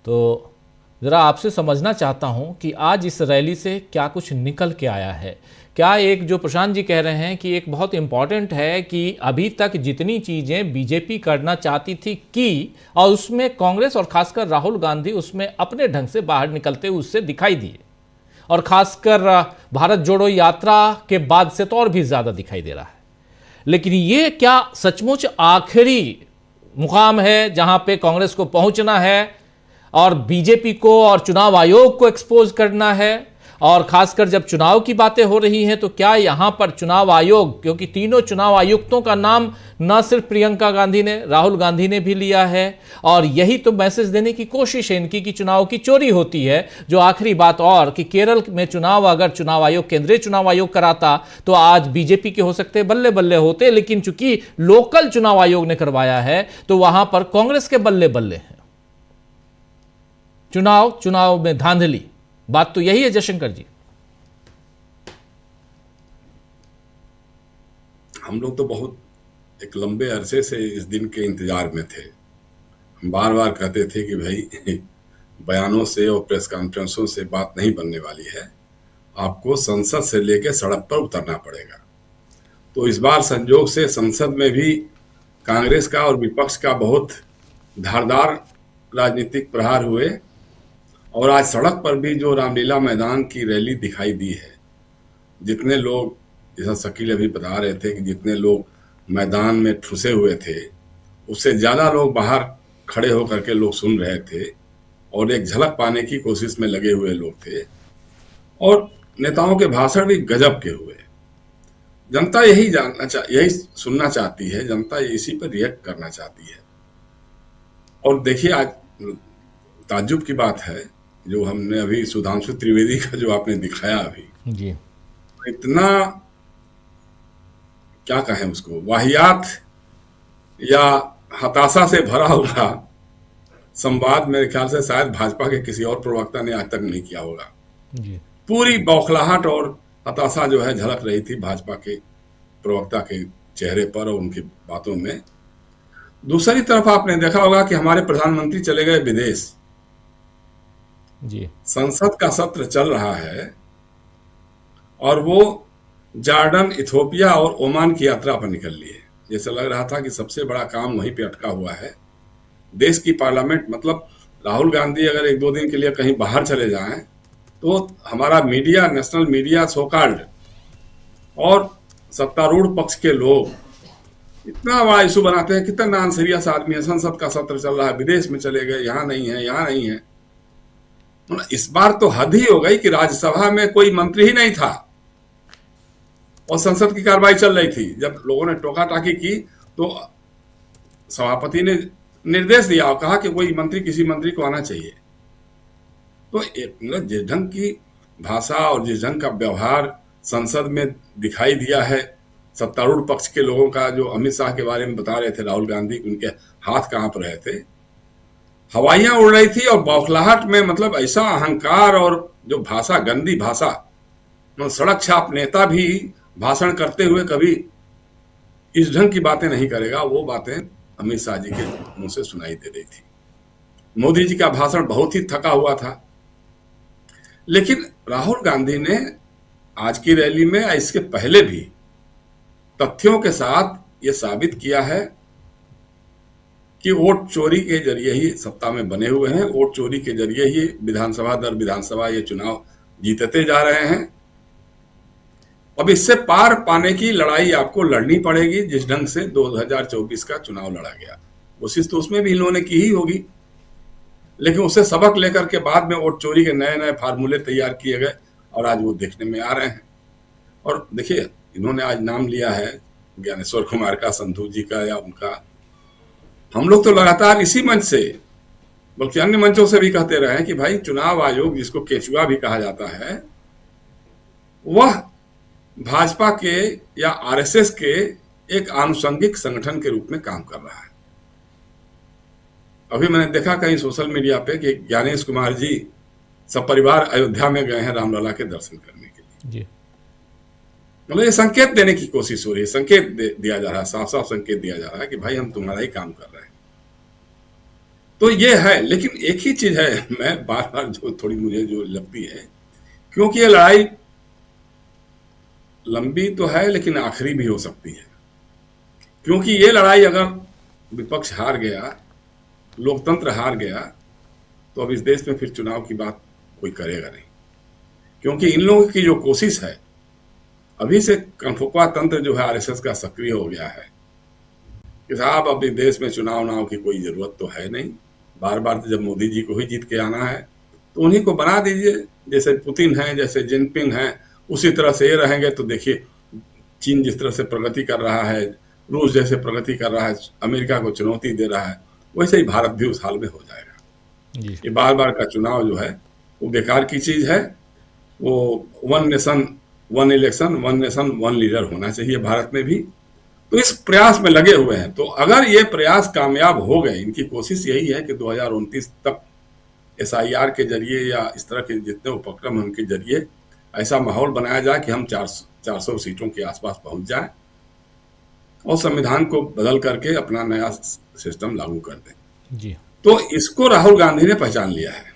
तो ज़रा आपसे समझना चाहता हूं कि आज इस रैली से क्या कुछ निकल के आया है। क्या एक जो प्रशांत जी कह रहे हैं कि एक बहुत इम्पॉर्टेंट है कि अभी तक जितनी चीज़ें बीजेपी करना चाहती थी की, और उसमें कांग्रेस और खासकर राहुल गांधी उसमें अपने ढंग से बाहर निकलते हुए उससे दिखाई दिए, और खासकर भारत जोड़ो यात्रा के बाद से तो और भी ज़्यादा दिखाई दे रहा है। लेकिन ये क्या सचमुच आखिरी मुकाम है जहां पे कांग्रेस को पहुंचना है और बीजेपी को और चुनाव आयोग को एक्सपोज करना है? और खासकर जब चुनाव की बातें हो रही हैं तो क्या यहां पर चुनाव आयोग, क्योंकि तीनों चुनाव आयुक्तों का नाम न सिर्फ प्रियंका गांधी ने, राहुल गांधी ने भी लिया है, और यही तो मैसेज देने की कोशिश है इनकी कि चुनाव की चोरी होती है। जो आखिरी बात, और कि केरल में चुनाव अगर चुनाव आयोग, केंद्रीय चुनाव आयोग कराता तो आज बीजेपी के हो सकते बल्ले बल्ले होते, लेकिन चूंकि लोकल चुनाव आयोग ने करवाया है तो वहां पर कांग्रेस के बल्ले बल्ले हैं। चुनाव में धांधली, बात तो यही है जयशंकर जी। हम लोग तो बहुत एक लंबे अरसे से इस दिन के इंतजार में थे। हम बार बार कहते थे कि भाई बयानों से और प्रेस कॉन्फ्रेंसों से बात नहीं बनने वाली है, आपको संसद से लेकर सड़क पर उतरना पड़ेगा। तो इस बार संयोग से संसद में भी कांग्रेस का और विपक्ष का बहुत धारदार राजनीतिक प्रहार हुए, और आज सड़क पर भी जो रामलीला मैदान की रैली दिखाई दी है, जितने लोग, जैसा शकील अभी बता रहे थे कि जितने लोग मैदान में ठुसे हुए थे उससे ज़्यादा लोग बाहर खड़े होकर के लोग सुन रहे थे और एक झलक पाने की कोशिश में लगे हुए लोग थे। और नेताओं के भाषण भी गजब के हुए। जनता यही सुनना चाहती है, जनता इसी पर रिएक्ट करना चाहती है। और देखिए, आज ताज्जुब की बात है जो हमने अभी सुधांशु त्रिवेदी का जो आपने दिखाया अभी जी, इतना क्या कहें उसको, वाहियात या हताशा से भरा हुआ संवाद मेरे ख्याल से शायद भाजपा के किसी और प्रवक्ता ने आज तक नहीं किया होगा जी। पूरी बौखलाहट और हताशा जो है झलक रही थी भाजपा के प्रवक्ता के चेहरे पर और उनकी बातों में। दूसरी तरफ आपने देखा होगा कि हमारे प्रधानमंत्री चले गए विदेश जी। संसद का सत्र चल रहा है और वो जॉर्डन, इथियोपिया और ओमान की यात्रा पर निकल लिए। जैसे लग रहा था कि सबसे बड़ा काम वहीं पे अटका हुआ है। देश की पार्लियामेंट, मतलब राहुल गांधी अगर 1-2 दिन के लिए कहीं बाहर चले जाएं तो हमारा media, national media so called और सत्तारूढ़ पक्ष के लोग इतना बड़ा इशू बनाते हैं, कितना नॉन सीरियस आदमी है, संसद का सत्र चल रहा है, विदेश में चले गए, यहाँ नहीं है, यहाँ नहीं है। इस बार तो हद ही हो गई कि राज्यसभा में कोई मंत्री ही नहीं था और संसद की कार्रवाई चल रही थी। जब लोगों ने टोका टाकी की तो सभापति ने निर्देश दिया और कहा कि कोई मंत्री, किसी मंत्री को आना चाहिए। तो जिस ढंग की भाषा और जिस ढंग का व्यवहार संसद में दिखाई दिया है सत्तारूढ़ पक्ष के लोगों का, जो अमित शाह के बारे में बता रहे थे राहुल गांधी, उनके हाथ कांप रहे थे, हवाइयां उड़ रही थी और बौखलाहट में मतलब ऐसा अहंकार और जो भाषा, गंदी भाषा, सड़क छाप नेता भी भाषण करते हुए कभी इस ढंग की बातें नहीं करेगा, वो बातें अमित शाह जी के मुंह से सुनाई दे रही थी। मोदी जी का भाषण बहुत ही थका हुआ था, लेकिन राहुल गांधी ने आज की रैली में, इसके पहले भी तथ्यों के साथ ये साबित किया है कि वोट चोरी के जरिए ही सत्ता में बने हुए हैं, वोट चोरी के जरिए ही विधानसभा दर विधानसभा ये चुनाव जीतते जा रहे हैं। अब इससे पार पाने की लड़ाई आपको लड़नी पड़ेगी, जिस ढंग से 2024 का चुनाव लड़ा गया। कोशिश तो उसमें भी इन्होंने की ही होगी, लेकिन उससे सबक लेकर के बाद में वोट चोरी के नए नए फार्मूले तैयार किए गए और आज वो देखने में आ रहे हैं। और देखिए, इन्होंने आज नाम लिया है ज्ञानेश्वर कुमार का, संधू जी का या उनका। हम लोग तो लगातार इसी मंच से, बल्कि अन्य मंचों से भी कहते रहे हैं कि भाई चुनाव आयोग, जिसको केचुआ भी कहा जाता है, वह भाजपा के या आरएसएस के एक आनुषंगिक संगठन के रूप में काम कर रहा है। अभी मैंने देखा कहीं सोशल मीडिया पे कि ज्ञानेश कुमार जी सपरिवार अयोध्या में गए हैं रामलला के दर्शन करने के लिए। जी। मतलब ये संकेत देने की कोशिश हो रही है, संकेत दिया जा रहा है, साफ साफ संकेत दिया जा रहा है कि भाई हम तुम्हारा ही काम कर रहे हैं। तो ये है, लेकिन एक ही चीज है, मैं बार बार जो थोड़ी मुझे जो लगती है, क्योंकि ये लड़ाई लंबी तो है लेकिन आखिरी भी हो सकती है, क्योंकि ये लड़ाई अगर विपक्ष हार गया, लोकतंत्र हार गया, तो अब इस देश में फिर चुनाव की बात कोई करेगा नहीं। क्योंकि इन लोगों की जो कोशिश है, अभी से कनफुकवा तंत्र जो है आरएसएस का सक्रिय हो गया है कि साहब अब इस देश में चुनाव की कोई जरूरत तो है नहीं, बार बार जब मोदी जी को ही जीत के आना है तो उन्हीं को बना दीजिए। जैसे पुतिन है, जैसे जिनपिंग है, उसी तरह से ये रहेंगे तो देखिए चीन जिस तरह से प्रगति कर रहा है, रूस जैसे प्रगति कर रहा है, अमेरिका को चुनौती दे रहा है, वैसे ही भारत भी उस हाल में हो जाएगा। ये बार बार का चुनाव जो है वो बेकार की चीज है। वो one nation one election, one nation one leader होना चाहिए भारत में भी। तो इस प्रयास में लगे हुए हैं। तो अगर ये प्रयास कामयाब हो गए, इनकी कोशिश यही है कि 2029 तक SIR के जरिए या इस तरह के जितने उपक्रम हैं उनके जरिए ऐसा माहौल बनाया जाए कि हम 400 सीटों के आसपास पहुंच जाएं और संविधान को बदल करके अपना नया सिस्टम लागू कर दें। जी। तो इसको राहुल गांधी ने पहचान लिया है।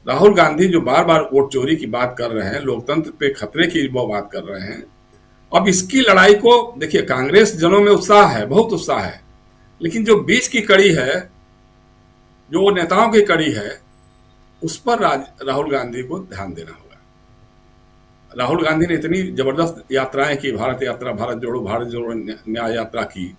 राहुल गांधी जो बार बार वोट चोरी की बात कर रहे हैं, लोकतंत्र पे खतरे की वो बात कर रहे हैं, अब इसकी लड़ाई को देखिए, कांग्रेस जनों में उत्साह है, बहुत उत्साह है, लेकिन जो बीच की कड़ी है, जो नेताओं की कड़ी है, उस पर राहुल गांधी को ध्यान देना होगा। राहुल गांधी ने इतनी जबरदस्त यात्राएं की, भारत यात्रा, भारत जोड़ो न्याय यात्रा की,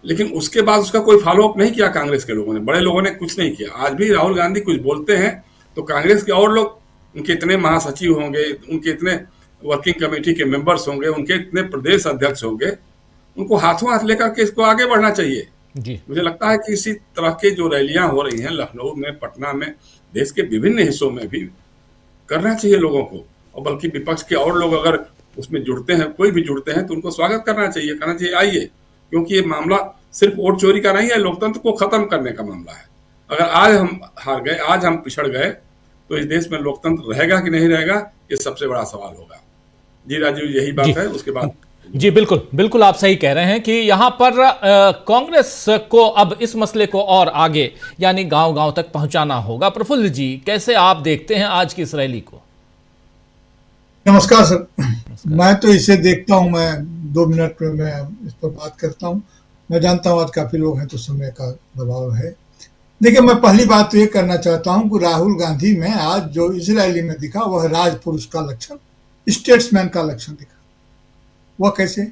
लेकिन उसके बाद उसका कोई फॉलोअप नहीं किया कांग्रेस के लोगों ने, बड़े लोगों ने कुछ नहीं किया। आज भी राहुल गांधी कुछ बोलते हैं तो कांग्रेस के और लोग, उनके इतने महासचिव होंगे, उनके इतने वर्किंग कमेटी के मेंबर्स होंगे, उनके इतने प्रदेश अध्यक्ष होंगे, उनको हाथों हाथ लेकर के इसको आगे बढ़ना चाहिए। जी। मुझे लगता है कि इसी तरह की जो रैलियां हो रही हैं लखनऊ में, पटना में, देश के विभिन्न हिस्सों में भी करना चाहिए लोगों को। और बल्कि विपक्ष के और लोग अगर उसमें जुड़ते हैं, कोई भी जुड़ते हैं, तो उनको स्वागत करना चाहिए, कहना चाहिए आइए, क्योंकि ये मामला सिर्फ वोट चोरी का नहीं है, लोकतंत्र को खत्म करने का मामला है। अगर आज हम हार गए, आज हम पिछड़ गए, तो इस देश में लोकतंत्र रहेगा कि नहीं रहेगा, ये सबसे बड़ा सवाल होगा। जी राजीव, यही बात है। उसके बाद जी बिल्कुल बिल्कुल, आप सही कह रहे हैं कि यहां पर कांग्रेस को अब इस मसले को और आगे यानी गांव-गांव तक पहुंचाना होगा। प्रफुल्ल जी, कैसे आप देखते हैं आज की इस रैली को? नमस्कार सर। मैं तो इसे देखता हूं, मैं 2 मिनट में मैं इस पर बात करता हूं। मैं जानता हूं आज काफी लोग हैं तो समय का दबाव है। देखिए, मैं पहली बात तो ये करना चाहता हूं कि राहुल गांधी में आज जो इस रैली में दिखा वह राजपुरुष का लक्षण, स्टेट्समैन का लक्षण दिखा। वह कैसे?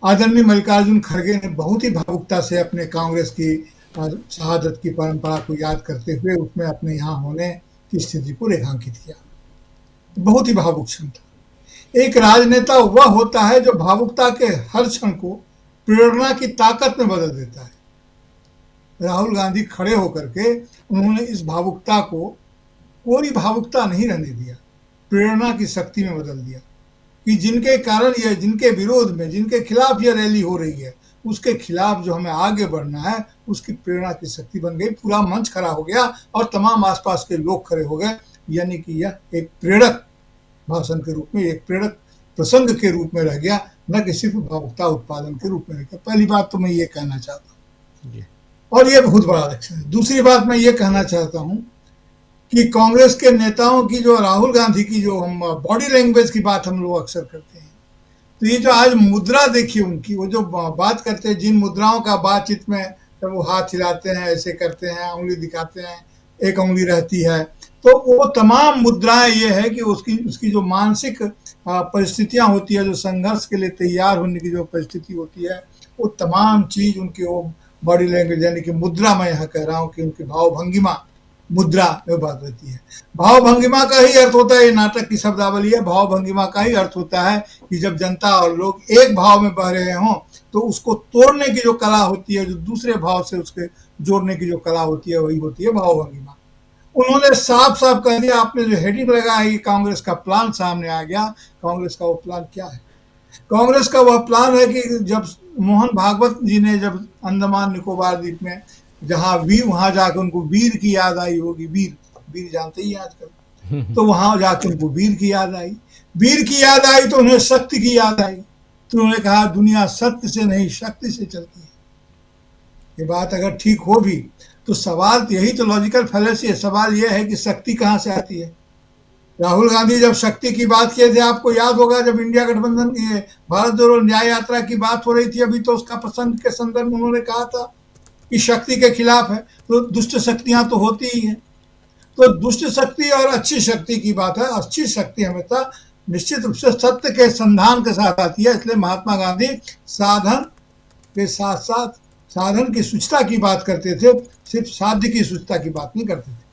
आदरणीय मल्लिकार्जुन खड़गे ने बहुत ही भावुकता से अपने कांग्रेस की शहादत की परंपरा को याद करते हुए उसमें अपने यहाँ होने की स्थिति को रेखांकित किया। बहुत ही भावुक क्षण था। एक राजनेता वह होता है जो भावुकता के हर क्षण को प्रेरणा की ताकत में बदल देता है। राहुल गांधी खड़े होकर के उन्होंने इस भावुकता को कोई भावुकता नहीं रहने दिया, प्रेरणा की शक्ति में बदल दिया कि जिनके कारण यह, जिनके विरोध में, जिनके खिलाफ यह रैली हो रही है, उसके खिलाफ जो हमें आगे बढ़ना है, उसकी प्रेरणा की शक्ति बन गई। पूरा मंच खड़ा हो गया और तमाम आसपास के लोग खड़े हो गए, यानी कि यह एक प्रेरक भाषण के रूप में, एक प्रेरक प्रसंग के रूप में रह गया, न कि सिर्फ भावुकता उत्पादन के रूप में रह गया। पहली बात तो मैं ये कहना चाहता हूँ और ये बहुत बड़ा लक्षण है। दूसरी बात मैं ये कहना चाहता हूँ कि कांग्रेस के नेताओं की जो, राहुल गांधी की जो हम बॉडी लैंग्वेज की बात हम लोग अक्सर करते हैं, तो ये जो आज मुद्रा देखिए उनकी, वो जो बात करते हैं, जिन मुद्राओं का बातचीत में जब वो हाथ हिलाते हैं, ऐसे करते हैं, उंगली दिखाते हैं, एक उंगली रहती है, तो वो तमाम मुद्राएं ये है कि उसकी जो मानसिक परिस्थितियां होती है, जो संघर्ष के लिए तैयार होने की जो परिस्थिति होती है, वो तमाम चीज उनकी वो बॉडी लैंग्वेज, यानी कि मुद्रा, मैं यहाँ कह रहा हूँ कि उनकी भाव भंगिमा मुद्रा में बात रहती है। भाव भंगिमा का ही अर्थ होता है, ये नाटक की शब्दावली है, भाव भंगिमा का ही अर्थ होता है कि जब जनता और लोग एक भाव में बह रहे हों तो उसको तोड़ने की जो कला होती है, जो दूसरे भाव से उसके जोड़ने की जो कला होती है, वही होती है भाव भंगिमा। उन्होंने साफ साफ कह दिया, आपने जो हेडिंग लगाया है, कांग्रेस का प्लान सामने आ गया। कांग्रेस का वो प्लान क्या है? कांग्रेस का वह प्लान है कि जब मोहन भागवत जी ने जब अंडमान निकोबार द्वीप में जहाँ वीर, वहां जाकर उनको वीर की याद आई होगी, वीर जानते ही आजकल, तो वहां जाकर उनको वीर की याद आई। वीर की याद आई तो उन्हें शक्ति की याद आई, तो उन्होंने कहा दुनिया सत्य से नहीं शक्ति से चलती है। ये बात अगर ठीक हो भी तो सवाल यही तो लॉजिकल फैलेसी है। सवाल यह है कि शक्ति कहाँ से आती है? राहुल गांधी जब शक्ति की बात किए थे, आपको याद होगा, जब इंडिया गठबंधन की भारत जोड़ो न्याय यात्रा की बात हो रही थी अभी, तो उसका प्रसंग के संदर्भ में उन्होंने कहा था कि शक्ति के खिलाफ है, तो दुष्ट शक्तियां तो होती ही हैं। तो दुष्ट शक्ति और अच्छी शक्ति की बात है। अच्छी शक्ति हमेशा निश्चित रूप से सत्य के संधान के साथ आती है। इसलिए महात्मा गांधी साधन के साथ साथ साधन की सूचना की बात करते थे, सिर्फ साध्य की सूचना की बात नहीं करते थे,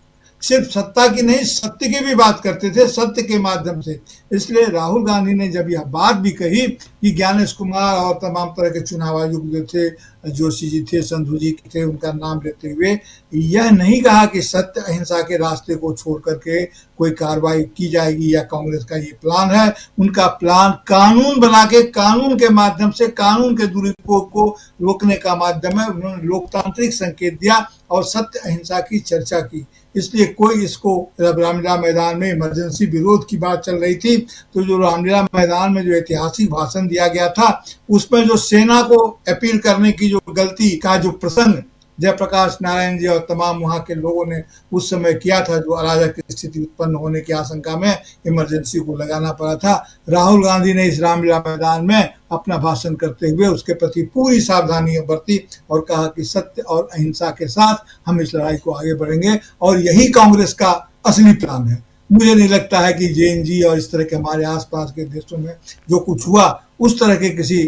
सिर्फ सत्ता की नहीं, सत्य की भी बात करते थे, सत्य के माध्यम से। इसलिए राहुल गांधी ने जब यह बात भी कही कि ज्ञानेश कुमार और तमाम तरह के चुनाव आयुक्त जो थे, जोशी जी थे, संधू जी थे, उनका नाम लेते हुए यह नहीं कहा कि सत्य अहिंसा के रास्ते को छोड़ करके कोई कार्रवाई की जाएगी या कांग्रेस का ये प्लान है। उनका प्लान कानून बना के, कानून के माध्यम से, कानून के दुरुपयोग को रोकने का माध्यम है। उन्होंने लोकतांत्रिक संकेत दिया और सत्य अहिंसा की चर्चा की। इसलिए कोई इसको, जब रामलीला मैदान में इमरजेंसी विरोध की बात चल रही थी, तो जो रामलीला मैदान में जो ऐतिहासिक भाषण दिया गया था, उसमें जो सेना को अपील करने की जो गलती का जो प्रसंग जयप्रकाश नारायण जी और तमाम वहां के लोगों ने उस समय किया था, जो अराजक स्थिति उत्पन्न होने की आशंका में इमरजेंसी को लगाना पड़ा था, राहुल गांधी ने इस रामलीला मैदान में अपना भाषण करते हुए उसके प्रति पूरी सावधानी बरती और कहा कि सत्य और अहिंसा के साथ हम इस लड़ाई को आगे बढ़ेंगे और यही कांग्रेस का असली प्लान है। मुझे नहीं लगता है कि जेएनजी और इस तरह के हमारे आसपास के देशों में जो कुछ हुआ, उस तरह के किसी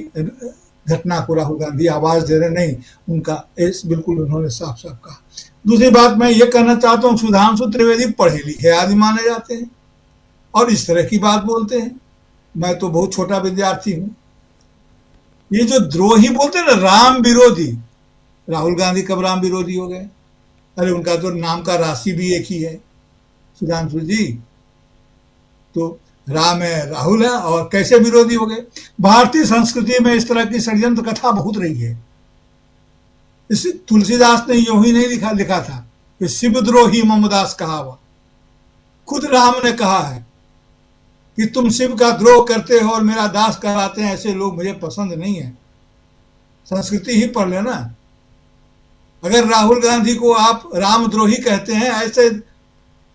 घटना को राहुल गांधी आवाज दे रहे नहीं, उनका बिल्कुल उन्होंने साफ साफ कहा। दूसरी बात मैं ये कहना चाहता हूँ, सुधांशु त्रिवेदी पढ़े लिखे आदमी माने जाते हैं और इस तरह की बात बोलते हैं। मैं तो बहुत छोटा विद्यार्थी हूँ। ये जो द्रोही बोलते हैं ना, राम विरोधी, राहुल गांधी कब राम विरोधी हो गए? अरे उनका तो नाम का राशि भी एक ही है, सुधांशु जी, तो राम है, राहुल है, और कैसे विरोधी हो गए? भारतीय संस्कृति में इस तरह की षड्यंत्र कथा बहुत रही है। इस तुलसीदास ने यूं ही नहीं लिखा था कि शिवद्रोही ममदास कहावा। खुद राम ने कहा है कि तुम शिव का द्रोह करते हो और मेरा दास कहलाते हैं, ऐसे लोग मुझे पसंद नहीं है। संस्कृति ही पढ़ लेना। अगर राहुल गांधी को आप रामद्रोही कहते हैं, ऐसे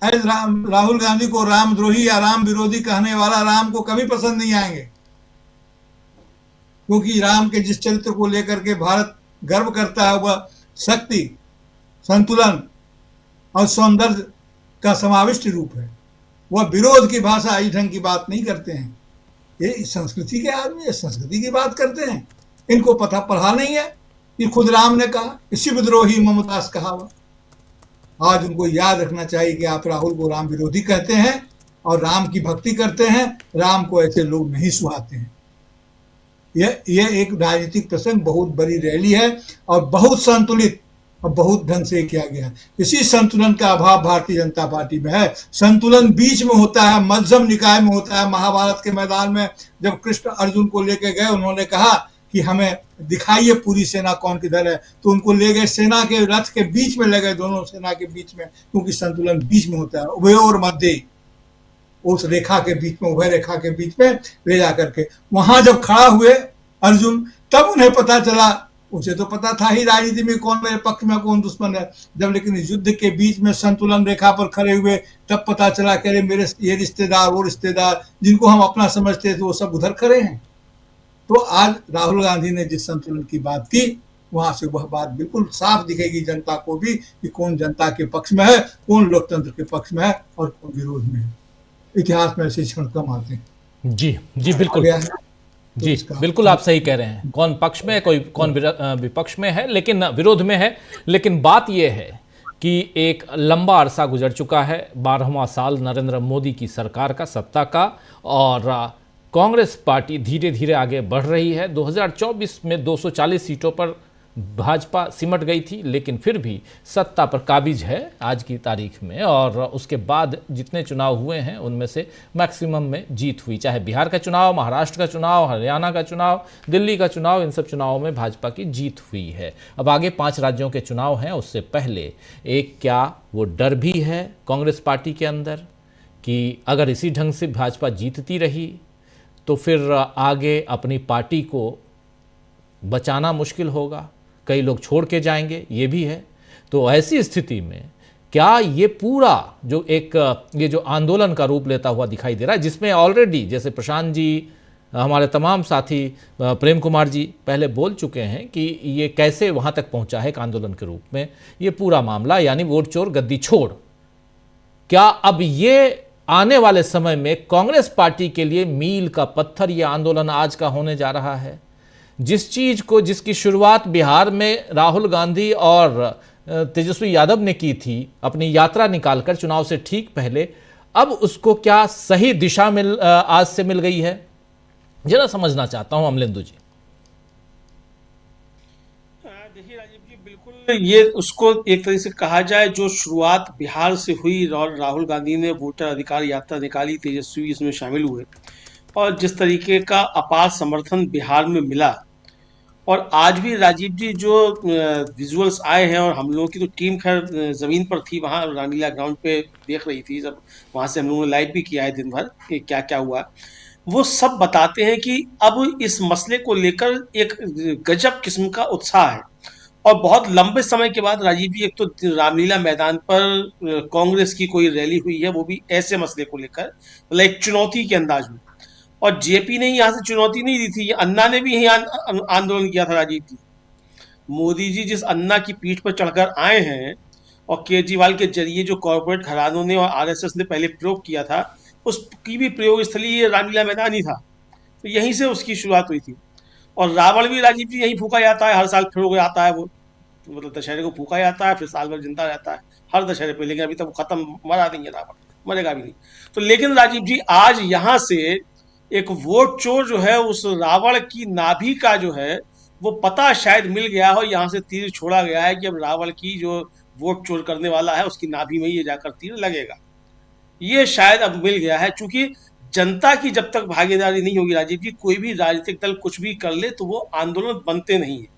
राहुल गांधी को रामद्रोही या राम विरोधी कहने वाला राम को कभी पसंद नहीं आएंगे, क्योंकि राम के जिस चरित्र को लेकर के भारत गर्व करता है, वह शक्ति, संतुलन और सौंदर्य का समाविष्ट रूप है। वह विरोध की भाषा, इस ढंग की बात नहीं करते हैं। ये संस्कृति के आदमी है, संस्कृति की बात करते हैं। इनको पता पढ़ा नहीं है कि खुद राम ने कहा, शिव विद्रोही ममतास कहावत। आज उनको याद रखना चाहिए कि आप राहुल को राम विरोधी कहते हैं और राम की भक्ति करते हैं। राम को ऐसे लोग नहीं सुहाते हैं। यह एक राजनीतिक प्रसंग, बहुत बड़ी रैली है और बहुत संतुलित और बहुत ढंग से किया गया है। इसी संतुलन का अभाव भारतीय जनता पार्टी में है। संतुलन बीच में होता है, मध्यम निकाय में होता है। महाभारत के मैदान में जब कृष्ण अर्जुन को लेके गए, उन्होंने कहा कि हमें दिखाइए पूरी सेना कौन किधर है, तो उनको ले गए, सेना के रथ के बीच में ले गए, दोनों सेना के बीच में, क्योंकि संतुलन बीच में होता है। उभयोर मध्य, उस रेखा के बीच में, उभय रेखा के बीच में ले जा करके वहां जब खड़ा हुए अर्जुन, तब उन्हें पता चला, उसे तो पता था ही राजनीति में कौन मेरे पक्ष में कौन दुश्मन है। जब लेकिन युद्ध के बीच में संतुलन रेखा पर खड़े हुए, तब पता चला कि अरे मेरे ये रिश्तेदार, वो रिश्तेदार, जिनको हम अपना समझते थे, वो सब उधर खड़े हैं। तो आज राहुल गांधी ने जिस संतुलन की बात की, वहां से वह बात बिल्कुल साफ दिखेगी जनता को भी कि कौन जनता के पक्ष में है, कौन लोकतंत्र के पक्ष में है और कौन विरोध में है। इतिहास में ऐसे क्षण कम आते हैं। जी जी, बिल्कुल जी, बिल्कुल आप सही कह रहे हैं। कौन पक्ष में है, कोई कौन विपक्ष में है, लेकिन विरोध में है। लेकिन बात यह है कि एक लंबा अरसा गुजर चुका है, 12वां साल नरेंद्र मोदी की सरकार का, सत्ता का, और कांग्रेस पार्टी धीरे धीरे आगे बढ़ रही है। 2024 में 240 सीटों पर भाजपा सिमट गई थी, लेकिन फिर भी सत्ता पर काबिज है आज की तारीख में। और उसके बाद जितने चुनाव हुए हैं उनमें से मैक्सिमम में जीत हुई, चाहे बिहार का चुनाव, महाराष्ट्र का चुनाव, हरियाणा का चुनाव, दिल्ली का चुनाव, इन सब चुनावों में भाजपा की जीत हुई है। अब आगे 5 राज्यों के चुनाव हैं। उससे पहले एक क्या वो डर भी है कांग्रेस पार्टी के अंदर कि अगर इसी ढंग से भाजपा जीतती रही तो फिर आगे अपनी पार्टी को बचाना मुश्किल होगा, कई लोग छोड़ के जाएंगे, ये भी है। तो ऐसी स्थिति में क्या ये पूरा जो एक ये जो आंदोलन का रूप लेता हुआ दिखाई दे रहा है, जिसमें ऑलरेडी जैसे प्रशांत जी, हमारे तमाम साथी, प्रेम कुमार जी पहले बोल चुके हैं कि ये कैसे वहाँ तक पहुँचा है एक आंदोलन के रूप में, ये पूरा मामला यानी वोट चोर गद्दी छोड़, क्या अब ये आने वाले समय में कांग्रेस पार्टी के लिए मील का पत्थर ये आंदोलन आज का होने जा रहा है? जिस चीज को, जिसकी शुरुआत बिहार में राहुल गांधी और तेजस्वी यादव ने की थी अपनी यात्रा निकालकर चुनाव से ठीक पहले, अब उसको क्या सही दिशा आज से मिल गई है? जरा समझना चाहता हूं अमलेंदु जी। देखिए राजीव जी, बिल्कुल ये उसको एक तरह से कहा जाए, जो शुरुआत बिहार से हुई, राहुल गांधी ने वोटर अधिकार यात्रा निकाली, तेजस्वी इसमें शामिल हुए और जिस तरीके का अपार समर्थन बिहार में मिला, और आज भी राजीव जी जो विजुअल्स आए हैं, और हम लोगों की तो टीम खैर जमीन पर थी, वहाँ रामलीला ग्राउंड पे देख रही थी, जब वहाँ से हम लोगों ने लाइव भी किया है दिन भर कि क्या क्या हुआ, वो सब बताते हैं कि अब इस मसले को लेकर एक गजब किस्म का उत्साह है। और बहुत लंबे समय के बाद राजीव जी, एक तो रामलीला मैदान पर कांग्रेस की कोई रैली हुई है, वो भी ऐसे मसले को लेकर, मतलब एक चुनौती के अंदाज में, और जेपी ने यहाँ से चुनौती नहीं दी थी, अन्ना ने भी यही आंदोलन किया था राजीव जी। मोदी जी जिस अन्ना की पीठ पर चढ़कर आए हैं और केजरीवाल के जरिए जो कॉर्पोरेट घरानों ने और आरएसएस ने पहले प्रयोग किया था, उसकी भी प्रयोग स्थली ये रामलीला मैदान ही था। तो यहीं से उसकी शुरुआत हुई थी। और रावण भी राजीव जी यहीं फूका जाता है, हर साल फिर हो आता है, वो मतलब दशहरे को फूका जाता है, फिर साल भर जिंदा रहता है हर दशहरे पे, लेकिन अभी तक वो खत्म, मरा नहीं है रावण, मरेगा भी नहीं। तो लेकिन राजीव जी आज यहाँ से एक वोट चोर जो है, उस रावण की नाभि का जो है वो पता शायद मिल गया हो, यहाँ से तीर छोड़ा गया है कि अब रावण की जो वोट चोर करने वाला है उसकी नाभि में ये जाकर तीर लगेगा, ये शायद अब मिल गया है। चूंकि जनता की जब तक भागीदारी नहीं होगी राजीव जी, कोई भी राजनीतिक दल कुछ भी कर ले तो वो आंदोलन बनते नहीं है।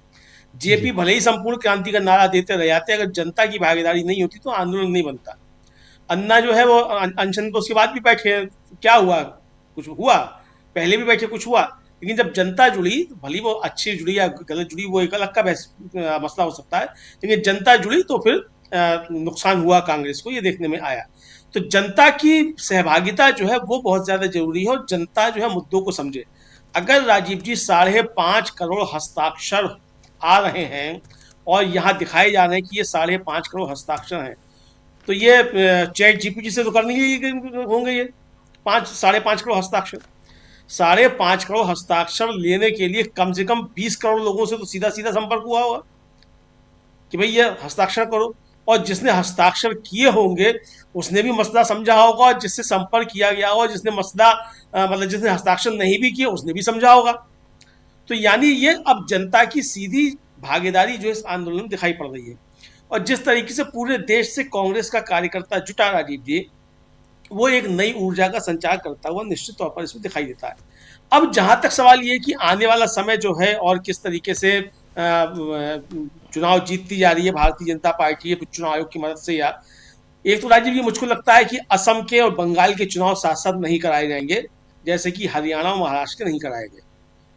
जेपी भले ही संपूर्ण क्रांति का नारा देते रह जाते, अगर जनता की भागीदारी नहीं होती तो आंदोलन नहीं बनता। अन्ना जो है वो अनशन पर उसके बाद भी बैठे, क्या हुआ, कुछ हुआ, पहले भी बैठे, कुछ हुआ, लेकिन जब जनता जुड़ी, भली वो अच्छी जुड़ी या गलत जुड़ी वो एक अलग का मसला हो सकता है, लेकिन जनता जुड़ी तो फिर नुकसान हुआ कांग्रेस को, ये देखने में आया। तो जनता की सहभागिता जो है वो बहुत ज्यादा जरूरी है, और जनता जो है मुद्दों को समझे। अगर राजीव जी 5.5 करोड़ हस्ताक्षर आ रहे हैं और यहाँ दिखाए जा रहे हैं कि ये 5.5 करोड़ हस्ताक्षर हैं। तो ये चैट जीपीटी से तो करने ही होंगे ये 5.5 करोड़ हस्ताक्षर। 5.5 करोड़ हस्ताक्षर लेने के लिए कम से कम 20 करोड़ लोगों से तो सीधा सीधा संपर्क हुआ होगा कि भाई ये हस्ताक्षर करो, और जिसने हस्ताक्षर किए होंगे उसने भी मसला समझा होगा, और जिससे संपर्क किया गया होगा, जिसने मसला मतलब जिसने हस्ताक्षर नहीं भी किए उसने भी समझा होगा। तो यानी ये अब जनता की सीधी भागीदारी जो इस आंदोलन में दिखाई पड़ रही है, और जिस तरीके से पूरे देश से कांग्रेस का कार्यकर्ता जुटा राजीव जी, वो एक नई ऊर्जा का संचार करता हुआ निश्चित तौर पर इसमें दिखाई देता है। अब जहां तक सवाल ये कि आने वाला समय जो है और किस तरीके से चुनाव जीतती जा रही है भारतीय जनता पार्टी है चुनाव आयोग की मदद से, या एक तो राजीव जी मुझको लगता है कि असम के और बंगाल के चुनाव साथ साथ नहीं कराए जाएंगे, जैसे कि हरियाणा और महाराष्ट्र के नहीं कराए गए।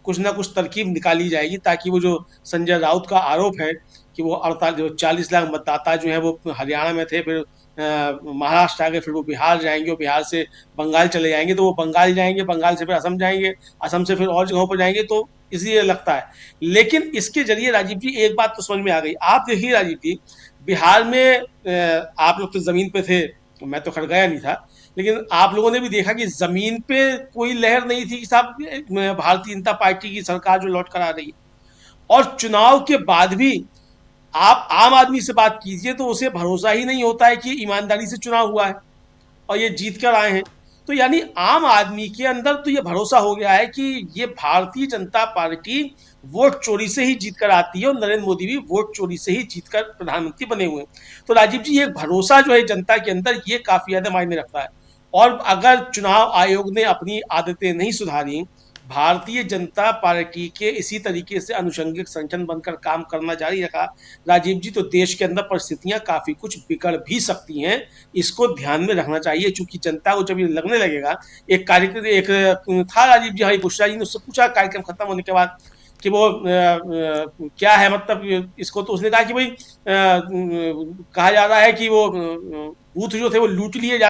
कुछ ना कुछ तरकीब निकाली जाएगी ताकि वो जो संजय राउत का आरोप है कि वो 40 लाख मतदाता जो है वो हरियाणा में थे, फिर महाराष्ट्र आ गए, फिर वो बिहार जाएंगे और बिहार से बंगाल चले जाएंगे, तो वो बंगाल जाएंगे, बंगाल से फिर असम जाएंगे, असम से फिर और जगहों पर जाएंगे, तो इसलिए लगता है। लेकिन इसके जरिए राजीव जी एक बात तो समझ में आ गई। आप देखिए राजीव जी, बिहार में आप लोग तो जमीन पे थे, मैं तो खड़ गया नहीं था, लेकिन आप लोगों ने भी देखा कि जमीन पे कोई लहर नहीं थी कि साहब भारतीय जनता पार्टी की सरकार जो लौट कर आ रही है। और चुनाव के बाद भी आप आम आदमी से बात कीजिए तो उसे भरोसा ही नहीं होता है कि ईमानदारी से चुनाव हुआ है और ये जीत कर आए हैं। तो यानी आम आदमी के अंदर तो ये भरोसा हो गया है कि ये भारतीय जनता पार्टी वोट चोरी से ही जीत कर आती है और नरेंद्र मोदी भी वोट चोरी से ही जीतकर प्रधानमंत्री बने हुए हैं। तो राजीव जी, ये भरोसा जो है जनता के अंदर, ये काफी ज्यादा मायने रखता है। और अगर चुनाव आयोग ने अपनी आदतें नहीं सुधारी, भारतीय जनता पार्टी के इसी तरीके से अनुषंगिक संगठन बनकर काम करना जारी रखा राजीव जी, तो देश के अंदर परिस्थितियां काफी कुछ बिगड़ भी सकती हैं। इसको ध्यान में रखना चाहिए, क्योंकि जनता को जब ये लगने लगेगा, एक कार्यक्रम एक था राजीव जी, हरी बुशरा जी ने उससे पूछा कार्यक्रम खत्म होने के बाद कि वो क्या है, मतलब इसको, तो उसने कहा कि भाई कहा जा रहा है कि वो बूथ जो थे वो लूट लिए जा